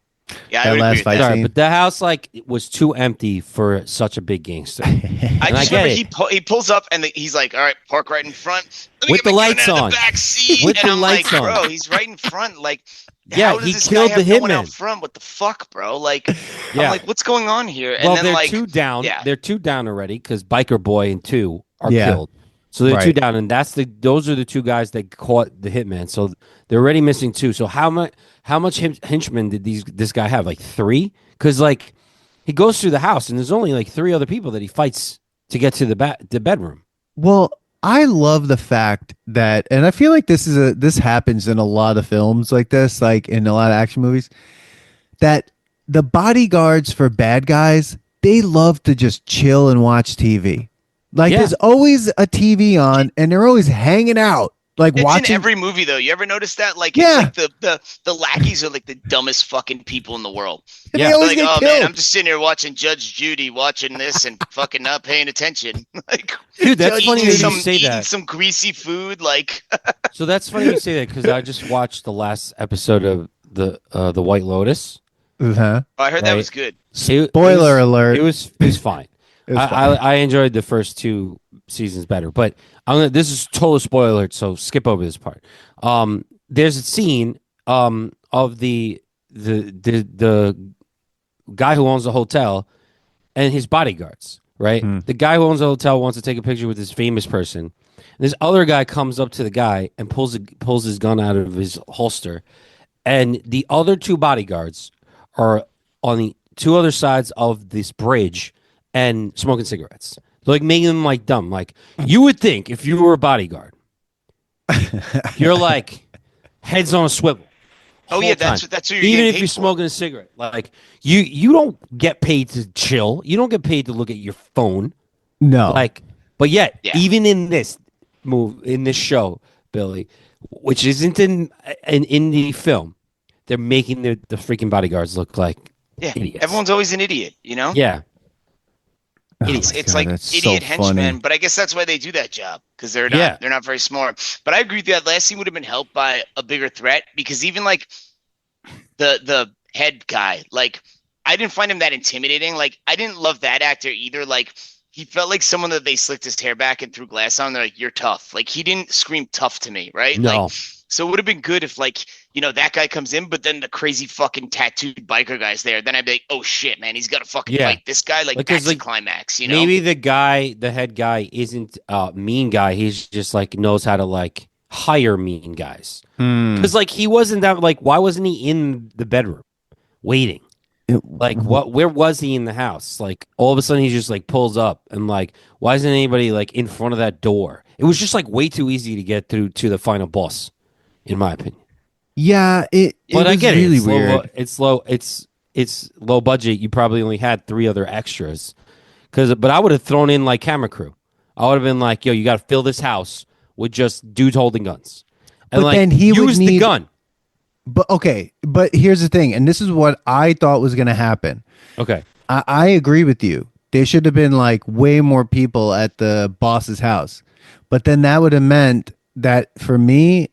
Yeah, that last fight scene. But the house was too empty for such a big gangster. I just remember he pulls up and he's like, "All right, park right in front with the lights on." The back seat, with and the I'm lights like, on, bro, he's right in front. Like, yeah, how does he this killed guy the have no one hitman out front. What the fuck, bro? Like, yeah. I'm like, what's going on here? And well, then they're like 2 down. Yeah. They're 2 down already because Biker Boy and 2 are killed. So they're 2 down, and those are the 2 guys that caught the hitman. So they're already missing 2. So how much henchmen did this guy have? Like 3? Because like he goes through the house, and there's only like 3 other people that he fights to get to the bedroom. Well, I love the fact that, and I feel like this happens in a lot of films like this, like in a lot of action movies, that the bodyguards for bad guys, they love to just chill and watch TV. Like there's always a TV on and they're always hanging out Like it's watching in every movie though. You ever notice that? Like Yeah. it's like the lackeys are like the dumbest fucking people in the world. They Yeah. always Like, get oh killed. man, I'm just sitting here watching Judge Judy, watching this and fucking not paying attention. Like, Dude, that's funny you say eating that. some greasy food. Like, So that's funny you say that because I just watched the last episode of the White Lotus. Uh-huh. oh, I heard that Right. was good. Spoiler alert. It was fine. It was fine. I enjoyed the first 2 seasons better, but this is total spoiler alert, so skip over this part. There's a scene of the guy who owns the hotel and his bodyguards. Right, the guy who owns the hotel wants to take a picture with this famous person. This other guy comes up to the guy and pulls his gun out of his holster, and the other 2 bodyguards are on the 2 other sides of this bridge and smoking cigarettes, like making them like dumb. Like you would think if you were a bodyguard, you're like heads on a swivel. Oh yeah, that's what you're even getting if paid you're for. smoking a cigarette. Like you don't get paid to chill. You don't get paid to look at your phone. No. Like, but yet, Yeah. even in this show, Billy, which isn't in an indie film, they're making the freaking bodyguards look like idiots. Everyone's always an idiot, you know? Yeah. It's like idiot henchmen, but I guess that's why they do that job because they're not very smart. But I agree with you. That last scene would have been helped by a bigger threat because even like the head guy, like I didn't find him that intimidating. Like I didn't love that actor either. Like he felt like someone that they slicked his hair back and threw glass on. They're like, "You're tough." Like he didn't scream tough to me, right? No. Like, so it would have been good if like that guy comes in, but then the crazy fucking tattooed biker guy's there. Then I'd be like, oh shit, man, he's got to fucking fight this guy. Like that's the climax, Maybe the head guy isn't a mean guy. He's just like knows how to like hire mean guys. Because like he wasn't that like why wasn't he in the bedroom waiting? Where was he in the house? Like all of a sudden he just like pulls up and like why isn't anybody like in front of that door? It was just like way too easy to get through to the final boss, in my opinion. Yeah, but I get really it. weird. It's low. It's low budget. You probably only had 3 other extras, but I would have thrown in like camera crew. I would have been like, "Yo, you got to fill this house with just dudes holding guns." And but like, then he would need the gun. But okay, but here's the thing, and this is what I thought was going to happen. Okay, I agree with you. There should have been like way more people at the boss's house, but then that would have meant that for me,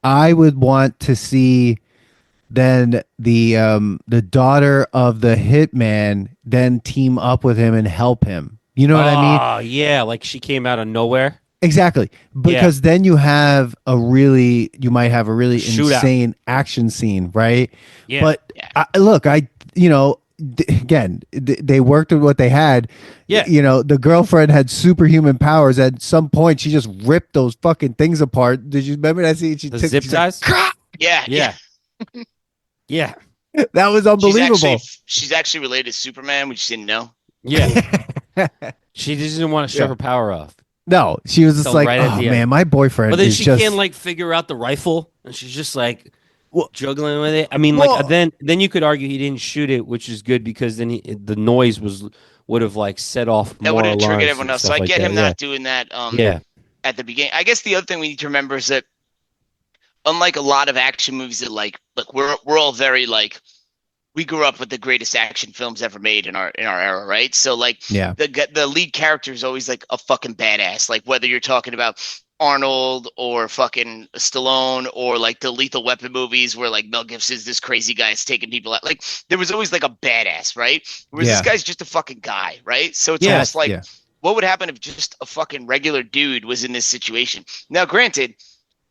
I would want to see then the daughter of the hitman then team up with him and help him. You know what I mean? Oh yeah, like she came out of nowhere. Exactly, because then you might have a really insane action scene, right? Yeah. But again, they worked with what they had. Yeah. The girlfriend had superhuman powers. At some point, she just ripped those fucking things apart. Did you remember that scene? She The zip ties? Yeah. Yeah. That was unbelievable. She's actually related to Superman. We just didn't know. Yeah. She just didn't want to show her power off. No, she was just So like, right at oh the man, end. my boyfriend. But then is she just... can't like figure out the rifle, and she's just like juggling with it. I mean, like then you could argue he didn't shoot it, which is good because then the noise would have like set off that more would have triggered alarms everyone and else. So stuff I like get that. him not doing that. At the beginning, I guess the other thing we need to remember is that unlike a lot of action movies that like we're all very like. We grew up with the greatest action films ever made in our era, right? So like the lead character is always like a fucking badass. Like whether you're talking about Arnold or fucking Stallone or like the Lethal Weapon movies where like Mel Gibson's this crazy guy that's taking people out. Like there was always like a badass, right? Whereas this guy's just a fucking guy, right? So it's almost like what would happen if just a fucking regular dude was in this situation? Now, granted,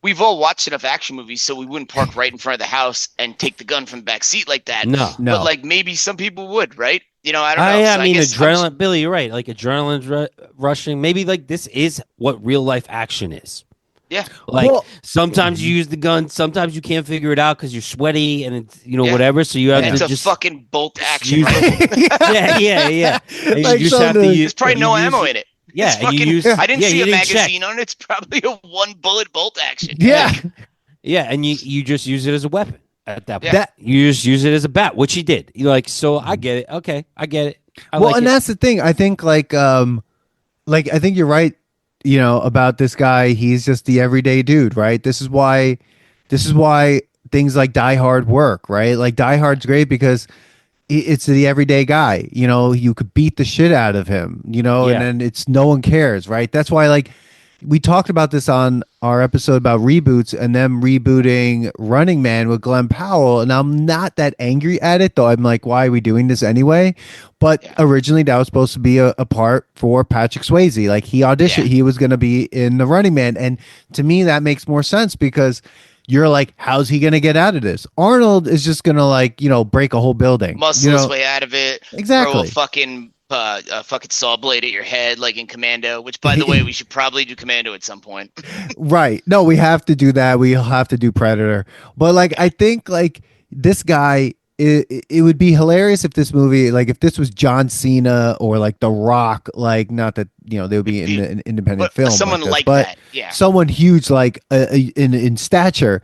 we've all watched enough action movies, so we wouldn't park right in front of the house and take the gun from the back seat like that. No. But like maybe some people would, right? I don't know. I mean, adrenaline. Billy, you're right. Like adrenaline rushing. Maybe like this is what real life action is. Yeah. Like sometimes you use the gun, sometimes you can't figure it out because you're sweaty and it's whatever. So you have to it's just a fucking bolt action. yeah. And Like you just have to use. There's probably no ammo in it. Yeah, I didn't see a magazine on it. It's probably a 1-bullet bolt action. Yeah. And you just use it as a weapon at that point. You just use it as a bat, which he did. You're like, so I get it. Okay, I get it. That's the thing. I think I think you're right about this guy. He's just the everyday dude, right? This is why things like Die Hard work, right? Like Die Hard's great because it's the everyday guy. You could beat the shit out of him, and Yeah. then it's no one cares, right? That's why, like, we talked about this on our episode about reboots and them rebooting Running Man with Glenn Powell. And I'm not that angry at it, though. I'm like, why are we doing this anyway? But originally, that was supposed to be a part for Patrick Swayze. Like, he auditioned, he was going to be in the Running Man. And to me, that makes more sense because you're like, how's he going to get out of this? Arnold is just going to, like, break a whole building. Muscle his way out of it. Exactly. Throw a fucking saw blade at your head like in Commando, which, by the way, we should probably do Commando at some point. Right. No, we have to do that. We have to do Predator. But, like, I think, like, this guy, it would be hilarious if this movie, like, if this was John Cena or, like, The Rock, like, not that, they would be in an independent film. Someone like this, that. Yeah. Someone huge, like, in stature.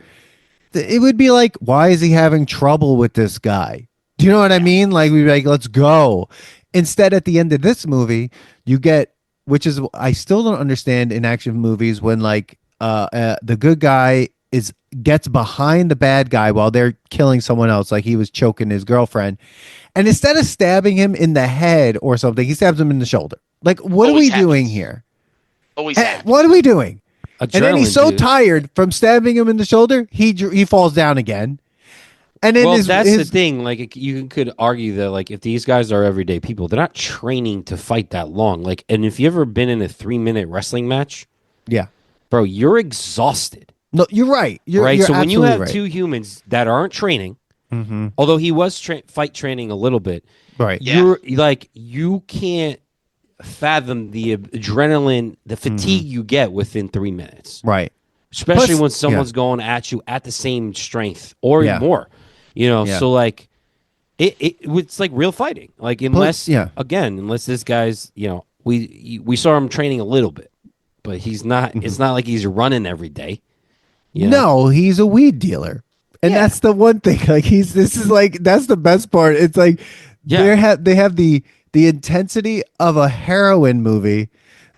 It would be like, why is he having trouble with this guy? Do you know what I mean? Like, we'd be like, let's go. Instead, at the end of this movie, you get, which is, I still don't understand in action movies when, like, the good guy gets behind the bad guy while they're killing someone else, like he was choking his girlfriend, and instead of stabbing him in the head or something, he stabs him in the shoulder. Like, what Always are we doing happens. here? Always happens. What are we doing? And then he's so dude. tired from stabbing him in the shoulder, he falls down again. And then that's the thing. Like, you could argue that, like, if these guys are everyday people, they're not training to fight that long. Like, and if you ever been in a 3-minute wrestling match, yeah, bro, you're exhausted. No, you're right. You're right. You're So when you have right. two humans that aren't training, although he was fight training a little bit, right? You're like, you can't fathom the adrenaline, the fatigue you get within 3 minutes, right? Especially Plus, when someone's going at you at the same strength or more. So, like, it's like real fighting. Like, unless this guy's, we saw him training a little bit, but he's not. It's not like he's running every day. No, he's a weed dealer, and that's the one thing. Like, that's the best part. It's like they have the intensity of a heroin movie.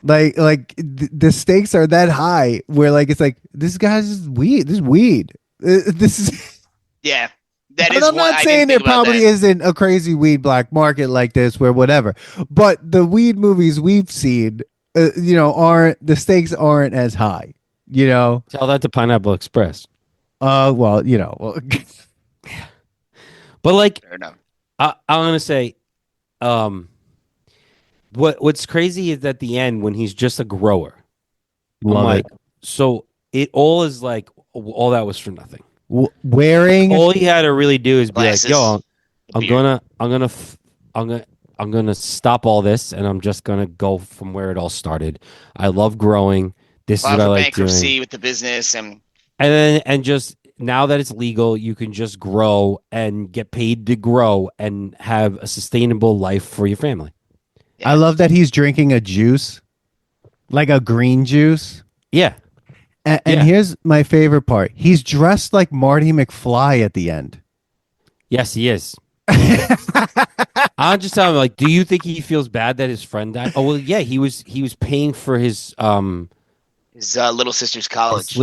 Like the stakes are that high where, like, it's like, this guy's just weed. This is weed. This is. Yeah. That and is I'm not saying there probably isn't a crazy weed black market like this where whatever, but the weed movies we've seen, aren't, the stakes aren't as high, Tell that to Pineapple Express. Well. But, like, I'm gonna say, what's crazy is at the end when he's just a grower. Love it. So it all is like, all that was for nothing. Wearing, all he had to really do is be glasses, like, yo, I'm gonna stop all this, and I'm just gonna go from where it all started. I love growing. This is what I like bankruptcy doing with the business, and just now that it's legal, you can just grow and get paid to grow and have a sustainable life for your family. I love that he's drinking a juice, like a green juice. Yeah. And here's my favorite part. He's dressed like Marty McFly at the end. Yes, he is. I'm just telling him, like, do you think he feels bad that his friend died? Oh, well, yeah, he was paying for his little sister's college.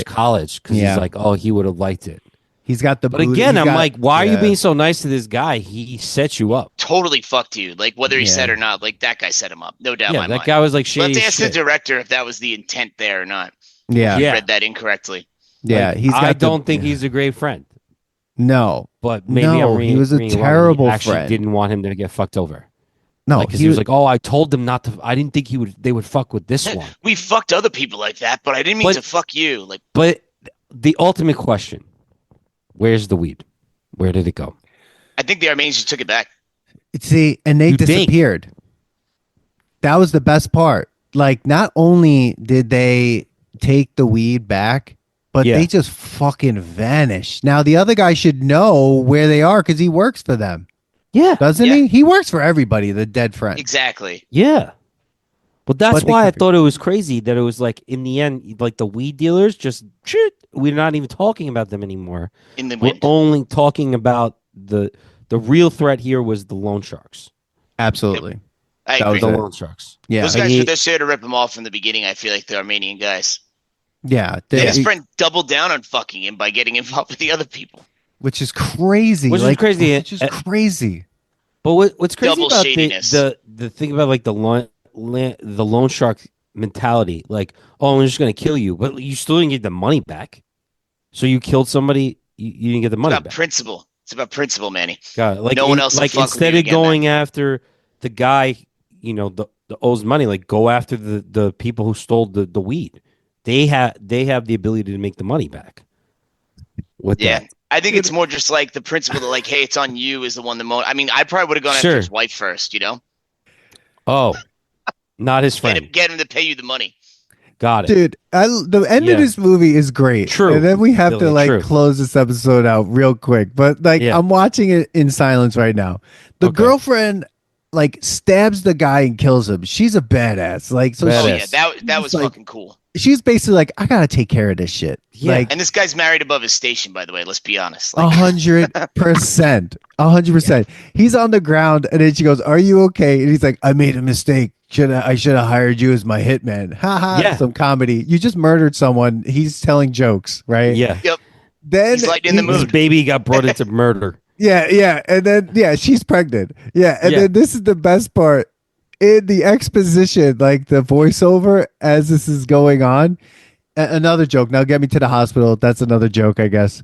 College, because he's like, oh, he would have liked it. He's got the. But again, I'm like, why are you being so nice to this guy? He set you up. Totally fucked you. Like, whether he said or not, like, that guy set him up. No doubt. Yeah, that guy was like shady. Let's ask the director if that was the intent there or not. Yeah, I read that incorrectly. Yeah, like, I don't think he's a great friend. No, but maybe he was a terrible actually friend. Didn't want him to get fucked over. No, because he was like, "Oh, I told them not to. I didn't think they would fuck with this one." We fucked other people like that, but I didn't mean to fuck you. Like, but the ultimate question: where's the weed? Where did it go? I think the Armenians just took it back. See, and they disappeared. That was the best part. Like, not only did they take the weed back, but they just fucking vanished. Now, the other guy should know where they are because he works for them. Yeah. Doesn't he? He works for everybody, the dead friend. Exactly. Yeah. Well, that's why I thought it was crazy that it was like, in the end, like, the weed dealers just, we're not even talking about them anymore. We're only talking about the real threat here was the loan sharks. Absolutely. I That agree. The loan sharks. Yeah. Those guys were there to rip him off from the beginning. I feel like the Armenian guys. Yeah. And his friend doubled down on fucking him by getting involved with the other people. Which is crazy. Which is crazy. Which is crazy. But what's crazy Double about shadiness. the thing about like the loan shark mentality, like, oh, I'm just gonna kill you, but you still didn't get the money back. So you killed somebody, you didn't get the money back. Principle. It's about principle, Manny. God, like no one else. Like instead of going after the guy, the owes money, like go after the people who stole the weed. They have the ability to make the money back. With that. I think it's more just like the principle that, like, hey, it's on you is the one I mean, I probably would have gone after his wife first, Oh, not his friend. Get him to pay you the money. Got it. Dude, the end of this movie is great. True. And then we have to close this episode out real quick. But I'm watching it in silence right now. The girlfriend stabs the guy and kills him. She's a badass. That was fucking cool. She's basically like, I gotta take care of this shit. Yeah. And this guy's married above his station, by the way. Let's be honest. 100%. 100%. He's on the ground, and then she goes, "Are you okay?" And he's like, "I made a mistake. I should have hired you as my hitman." Haha. Yeah. Some comedy. You just murdered someone. He's telling jokes, right? Yeah. Yep. Then he's like in the mood. His baby got brought into murder. Yeah. And then she's pregnant. Yeah. And then this is the best part. In the exposition, like the voiceover as this is going on, another joke. Now get me to the hospital. That's another joke, I guess.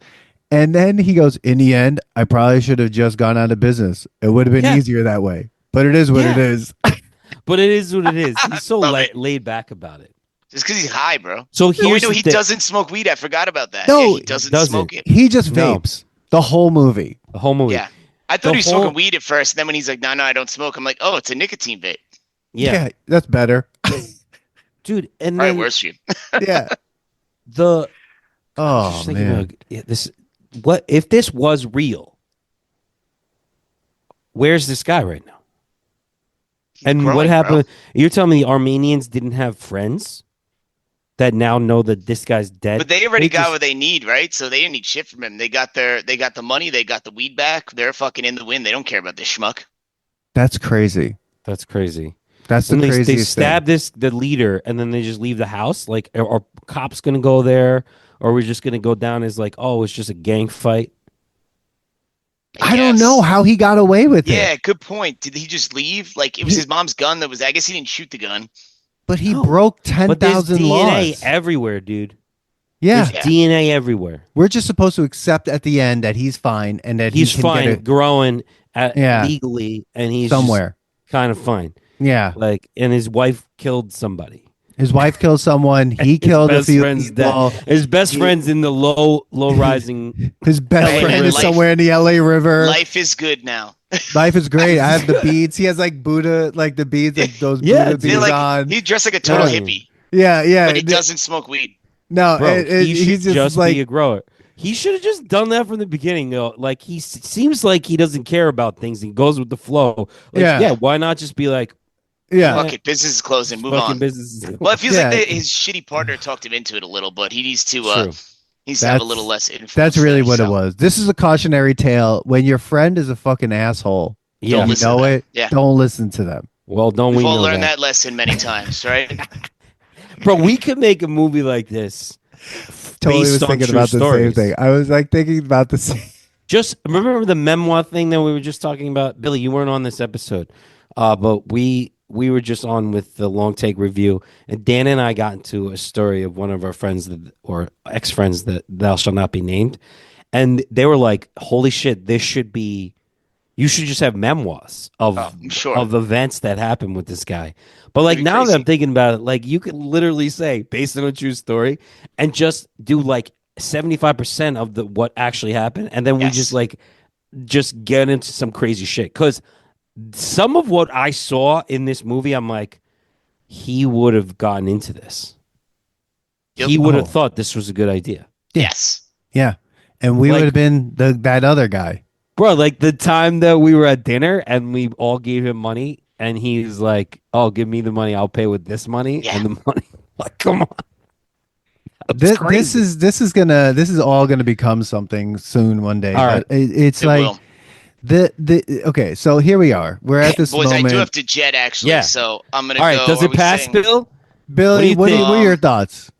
And then he goes, in the end, I probably should have just gone out of business. It would have been easier that way. But it is what it is. But it is what it is. He's so laid back about it. Just because he's high, bro. So here's he doesn't smoke weed. I forgot about that. No, he doesn't smoke it. He just vapes the whole movie. The whole movie. Yeah. I thought he was smoking weed at first. And then when he's like, no, I don't smoke. I'm like, oh, it's a nicotine vape. Yeah, that's better. Dude, and all then right, worse for you. Yeah. Man. What if this was real? Where's this guy right now? And what happened? Bro. You're telling me the Armenians didn't have friends that now know that this guy's dead? But they already got what they need, right? So they didn't need shit from him. They got the money, they got the weed back. They're fucking in the wind. They don't care about this schmuck. That's crazy. That's crazy. That's the craziest thing. They stab the leader, and then they just leave the house. Like, are cops gonna go there, or are we just gonna go down as like, oh, it's just a gang fight? I don't know how he got away with it. Yeah, good point. Did he just leave? Like, it was his mom's gun that was. I guess he didn't shoot the gun. But he broke 10,000 laws. DNA everywhere, dude. Yeah. There's DNA everywhere. We're just supposed to accept at the end that he's fine and that he's fine growing legally, and he's somewhere kind of fine. Yeah. And his wife killed somebody. His wife killed someone. He killed a few people. His best friend's in the low rising. His best friend is somewhere in the LA River. Life is good now. Life is great. I have the beads. He has Buddha, the beads, those Buddha beads on. He's dressed like a total hippie. Yeah. But he doesn't smoke weed. No, bro, he's just be a grower. He should have just done that from the beginning, though. Like, he seems like he doesn't care about things. He goes with the flow. Why not just be like, fuck it, business is closing. Move on. Well, it feels like his shitty partner talked him into it a little, but he needs to have a little less influence. That's really what it was. This is a cautionary tale. When your friend is a fucking asshole, don't listen to them. Well, We've all learned that lesson many times, right? Bro, we could make a movie like this. Totally was thinking about the same thing. I was thinking about the same. Just remember the memoir thing that we were just talking about? Billy, you weren't on this episode, but we were just on with the long take review, and Dan and I got into a story of one of our friends or ex-friends that thou shall not be named, and they were like, holy shit, you should just have memoirs of events that happened with this guy. But now that I'm thinking about it, you could literally say, based on a true story, and just do 75% of what actually happened, and then we just get into some crazy shit. Because some of what I saw in this movie, I'm like, he would have gotten into this. Yep. He would have thought this was a good idea. Yes. Yeah. And we would have been that other guy. Bro, the time that we were at dinner and we all gave him money and he's like, oh, give me the money. I'll pay with this money. Yeah. And the money. Come on. This is all gonna become something soon one day. All right. It's Okay, so here we are. We're at this Boys, I do moment. have to jet actually, Yeah. so I'm gonna All right. go. Does it pass, Bill? Billy, what are your thoughts?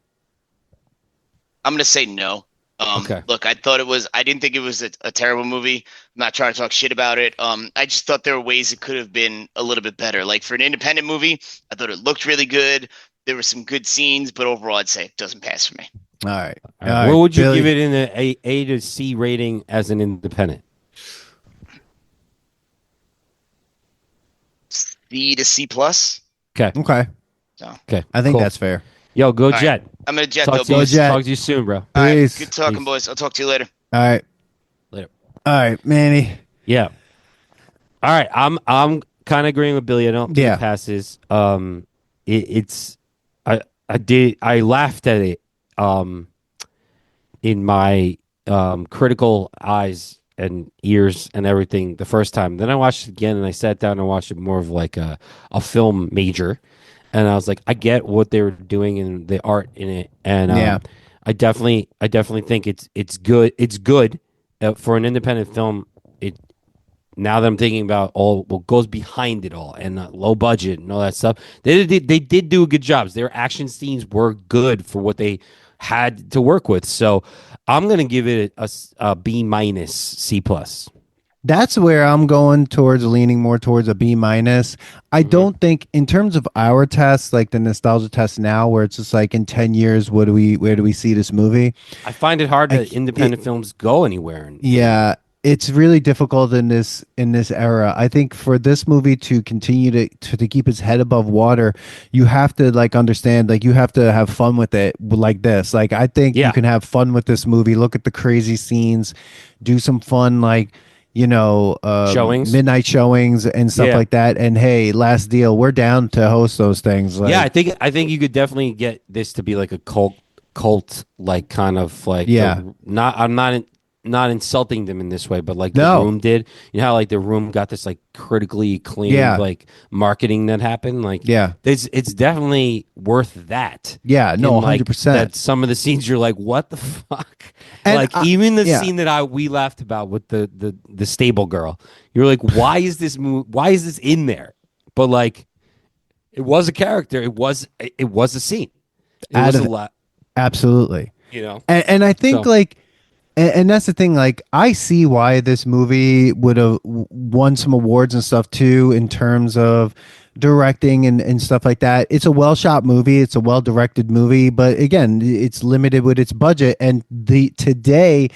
I'm gonna say no. Okay. Look, I didn't think it was a terrible movie. I'm not trying to talk shit about it. I just thought there were ways it could have been a little bit better. Like for an independent movie, I thought it looked really good. There were some good scenes, but overall, I'd say it doesn't pass for me. All right. What would you Billy. give it in an A to C rating as an independent? C to C plus. Okay. So. Okay. I think that's fair. Yo, go Jet. Right. I'm gonna jet talk though, boys. Talk to you soon, bro. All right, Peace. good talking, boys. I'll talk to you later. All right. Later. All right, Manny. Yeah. All right. I'm kind of agreeing with Billy. I don't think it passes. It's I laughed at it in my critical eyes and ears and everything the first time. Then I watched it again and I sat down and watched it more of like a film major. And I was like, I get what they were doing and the art in it. And I definitely think it's good. It's good for an independent film. Now that I'm thinking about all what goes behind it all and low budget and all that stuff, they did do a good job. Their action scenes were good for what they had to work with. So I'm gonna give it a B minus C plus. That's where I'm going towards, leaning more towards a B minus. I don't think, in terms of our test, like the nostalgia test now, where it's just like in 10 years, where do we see this movie? I find it hard that independent films go anywhere. It's really difficult in this era. I think for this movie to continue to keep its head above water, you have to like understand, like you have to have fun with it like this. Like I think you can have fun with this movie. Look at the crazy scenes, do some fun showings, midnight showings and stuff like that. And hey, last deal, we're down to host those things. Like, I think you could definitely get this to be like a cult like kind of like I'm not insulting them in this way, but like the Room did. You know how like the Room got this like critically acclaimed like marketing that happened. Like it's definitely worth that. Yeah, no, 100%. That some of the scenes you're like, what the fuck? And like even the scene that we laughed about with the stable girl, you're like, why is this in there? But like, it was a character. It was a scene. It was a lot. Absolutely. You know, and I think and that's the thing, like I see why this movie would have won some awards and stuff too, in terms of directing and stuff like that. It's a well shot movie, it's a well directed movie, but again, it's limited with its budget. And today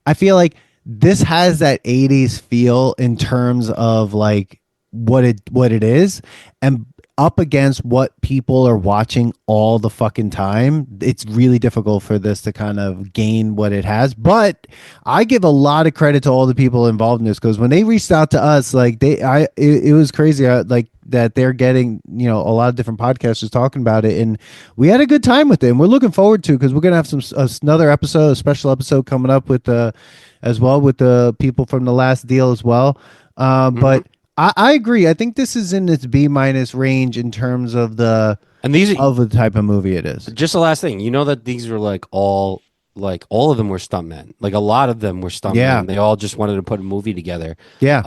I feel like this has that 80s feel in terms of like what it is, and up against what people are watching all the fucking time, it's really difficult for this to kind of gain what it has. But I give a lot of credit to all the people involved in this, because when they reached out to us, like it was crazy, like that they're getting, a lot of different podcasters talking about it, and we had a good time with it. And we're looking forward to, because we're gonna have another episode, a special episode coming up with as well with the people from the last deal as well. But I agree. I think this is in its B minus range in terms of the type of movie it is. Just the last thing, that these were like all of them were stuntmen. Like a lot of them were stuntmen. Yeah. They all just wanted to put a movie together. Yeah.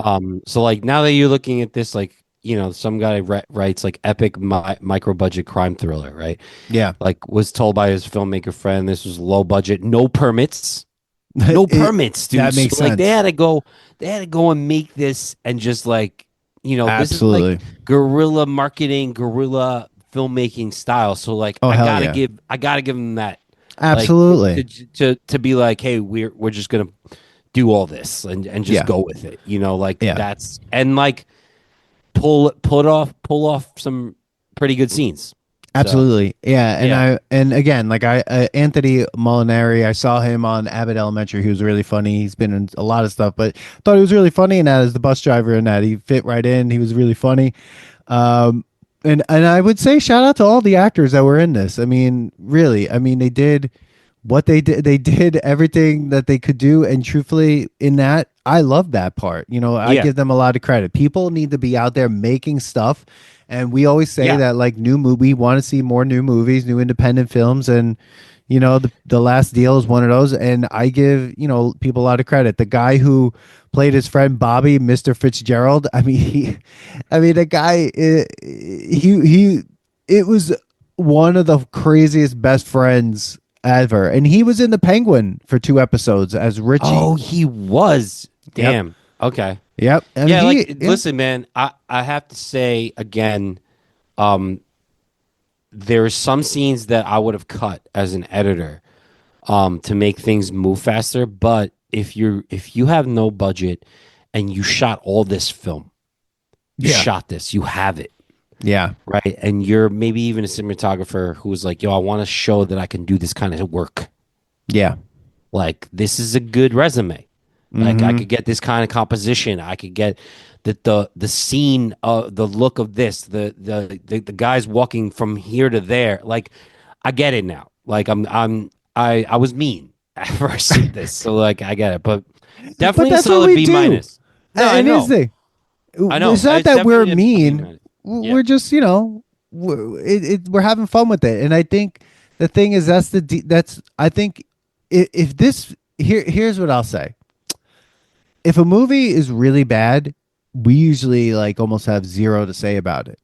So like now that you're looking at this, like some guy writes like epic micro budget crime thriller, right? Yeah. Like was told by his filmmaker friend this was low budget, no permits. No permits, dude. That makes sense. Like they had to go and make this, and just like absolutely, this is like guerrilla marketing, guerrilla filmmaking style. So like I gotta give them that. Absolutely. Like, to be like, hey, we're just gonna do all this and just go with it. That's, and like pull off some pretty good scenes. Absolutely. And again, like Anthony Molinari, I saw him on Abbott Elementary. He was really funny. He's been in a lot of stuff, but thought he was really funny in that, as the bus driver in that. He fit right in. He was really funny. And I would say shout out to all the actors that were in this. I mean, really, they did what they did. They did everything that they could do. And truthfully, in that, I love that part. I give them a lot of credit. People need to be out there making stuff And we always say that like we want to see more new movies, new independent films, and the Last Deal is one of those. And I give people a lot of credit. The guy who played his friend Bobby, Mr. Fitzgerald. I mean, the guy, it was one of the craziest best friends ever, and he was in The Penguin for 2 episodes as Richie. Oh, he was. Damn. Yep. Okay. Yep. And listen, man. I have to say again, there's some scenes that I would have cut as an editor, to make things move faster. But if you have no budget and you shot all this film, shot this, you have it. Yeah. Right. And you're maybe even a cinematographer who was like, yo, I want to show that I can do this kind of work. Yeah. Like, this is a good resume. Like, I could get this kind of composition. I could get the scene, the look of this, the guys walking from here to there. Like, I get it now. Like, I was mean at first with this, so like I get it, but definitely that's still what a we B do. minus. No, I know. I know. It's not that we're mean. We're just we're having fun with it, and I think the thing is I think if this here's what I'll say. If a movie is really bad, we usually like almost have zero to say about it,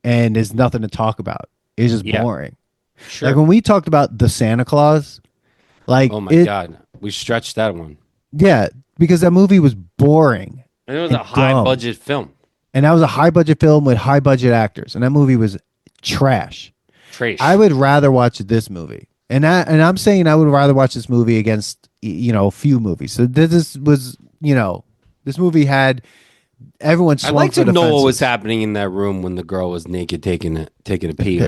and there's nothing to talk about. It's just boring. Sure. Like when we talked about the Santa Claus, like oh my god, we stretched that one. Yeah, because that movie was boring. And it was a high budget film. And that was a high budget film with high budget actors, and that movie was trash. I would rather watch this movie, and I'm saying I would rather watch this movie against a few movies. So this was this movie had everyone. I'd like to know what was happening in that room when the girl was naked taking a pee.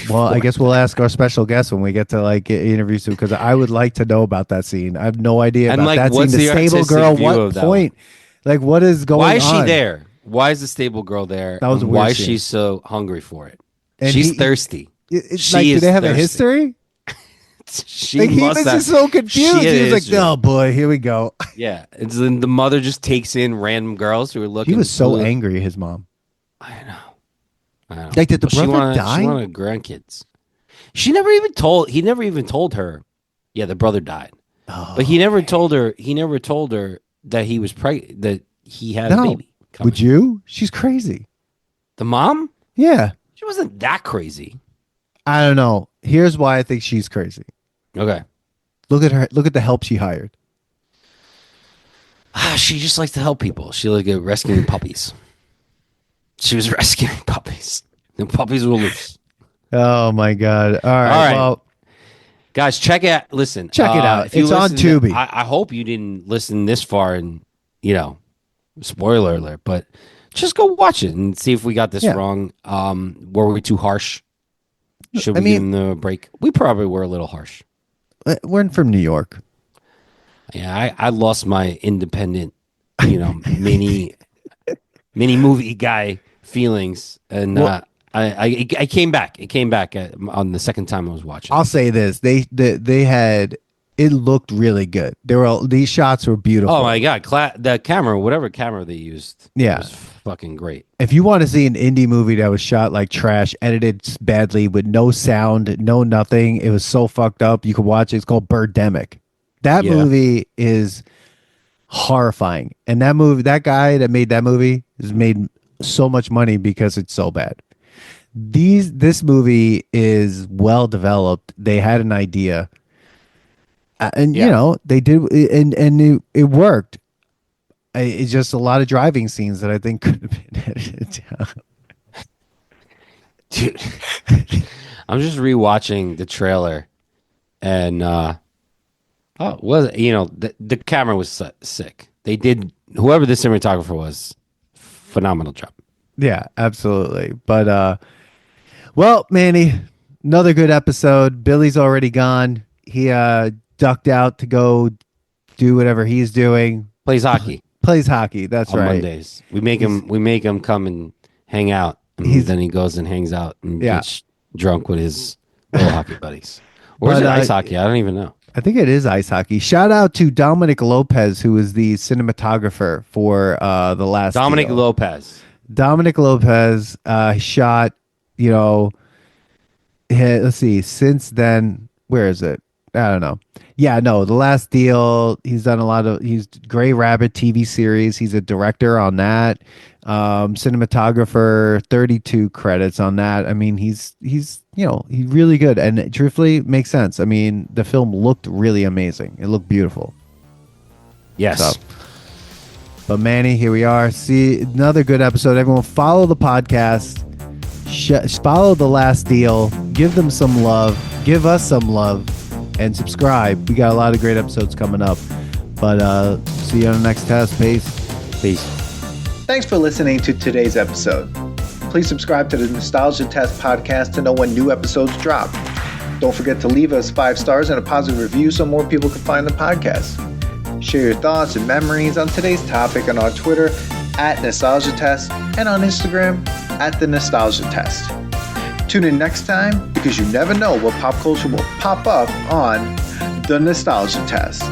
Well, I guess we'll ask our special guest when we get to like get interviews because I would like to know about that scene. I have no idea about that scene. The stable girl. What point? Like, what is going on? Why is she there? Why is the stable girl there? That was why is she so hungry for it? And she's thirsty. Do they have a history? He was just so confused. He was like, "Oh boy, here we go." Yeah, it's the mother just takes in random girls who are looking. He was so angry. His mom. I know. Like, did the brother die? She wanted grandkids. He never even told her. Yeah, the brother died. Oh, but he never told her. He never told her that he was pregnant. That he had a baby. Coming. Would you? She's crazy. The mom? Yeah. She wasn't that crazy. I don't know. Here's why I think she's crazy. Okay. Look at her. Look at the help she hired. She just likes to help people. She like rescuing puppies. She was rescuing puppies. The puppies were loose. Oh my god! All right. Well, guys, check it. Listen, check it out. It's on Tubi. I hope you didn't listen this far, and spoiler alert. But just go watch it and see if we got this wrong. Were we too harsh? Should we give them a break? We probably were a little harsh. We're from New York. Yeah, I lost my independent, mini movie guy feelings, and I came back. It came back on the second time I was watching. I'll say this: they had it looked really good. These shots were beautiful. Oh my god, the camera, whatever camera they used, was fucking great. If you want to see an indie movie that was shot like trash, edited badly with no sound, no nothing, it was so fucked up. You can watch it. It's called Birdemic. That movie is horrifying, and that guy that made that movie has made so much money because it's so bad. This movie is well developed. They had an idea, and they did, and it worked. It's just a lot of driving scenes that I think could have been edited down. Dude, I'm just rewatching the trailer, and the camera was sick. They did, whoever the cinematographer was, phenomenal job. Yeah, absolutely. But well, Manny, another good episode. Billy's already gone. He ducked out to go do whatever he's doing. Plays hockey. That's on right. Mondays. We make him come and hang out, and then he goes and hangs out and gets drunk with his little hockey buddies. Or is it ice hockey? I don't even know. I think it is ice hockey. Shout out to Dominic Lopez, who is the cinematographer for the last. Dominic Lopez. Dominic Lopez shot, let's see, since then, where is it? I don't know. Yeah, no, The Last Deal. He's done he's Gray Rabbit TV series. He's a director on that. Cinematographer, 32 credits on that. I mean, he's he's really good, and truthfully makes sense. I mean, the film looked really amazing. It looked beautiful. Yes. So, but Manny, here we are. See, another good episode. Everyone follow the podcast. Follow The Last Deal. Give them some love. Give us some love. And subscribe. We got a lot of great episodes coming up. But see you on the next test. Peace. Thanks for listening to today's episode. Please subscribe to the Nostalgia Test podcast to know when new episodes drop. Don't forget to leave us 5 stars and a positive review so more people can find the podcast. Share your thoughts and memories on today's topic on our Twitter @NostalgiaTest and on Instagram @TheNostalgiaTest. Tune in next time because you never know what pop culture will pop up on The Nostalgia Test.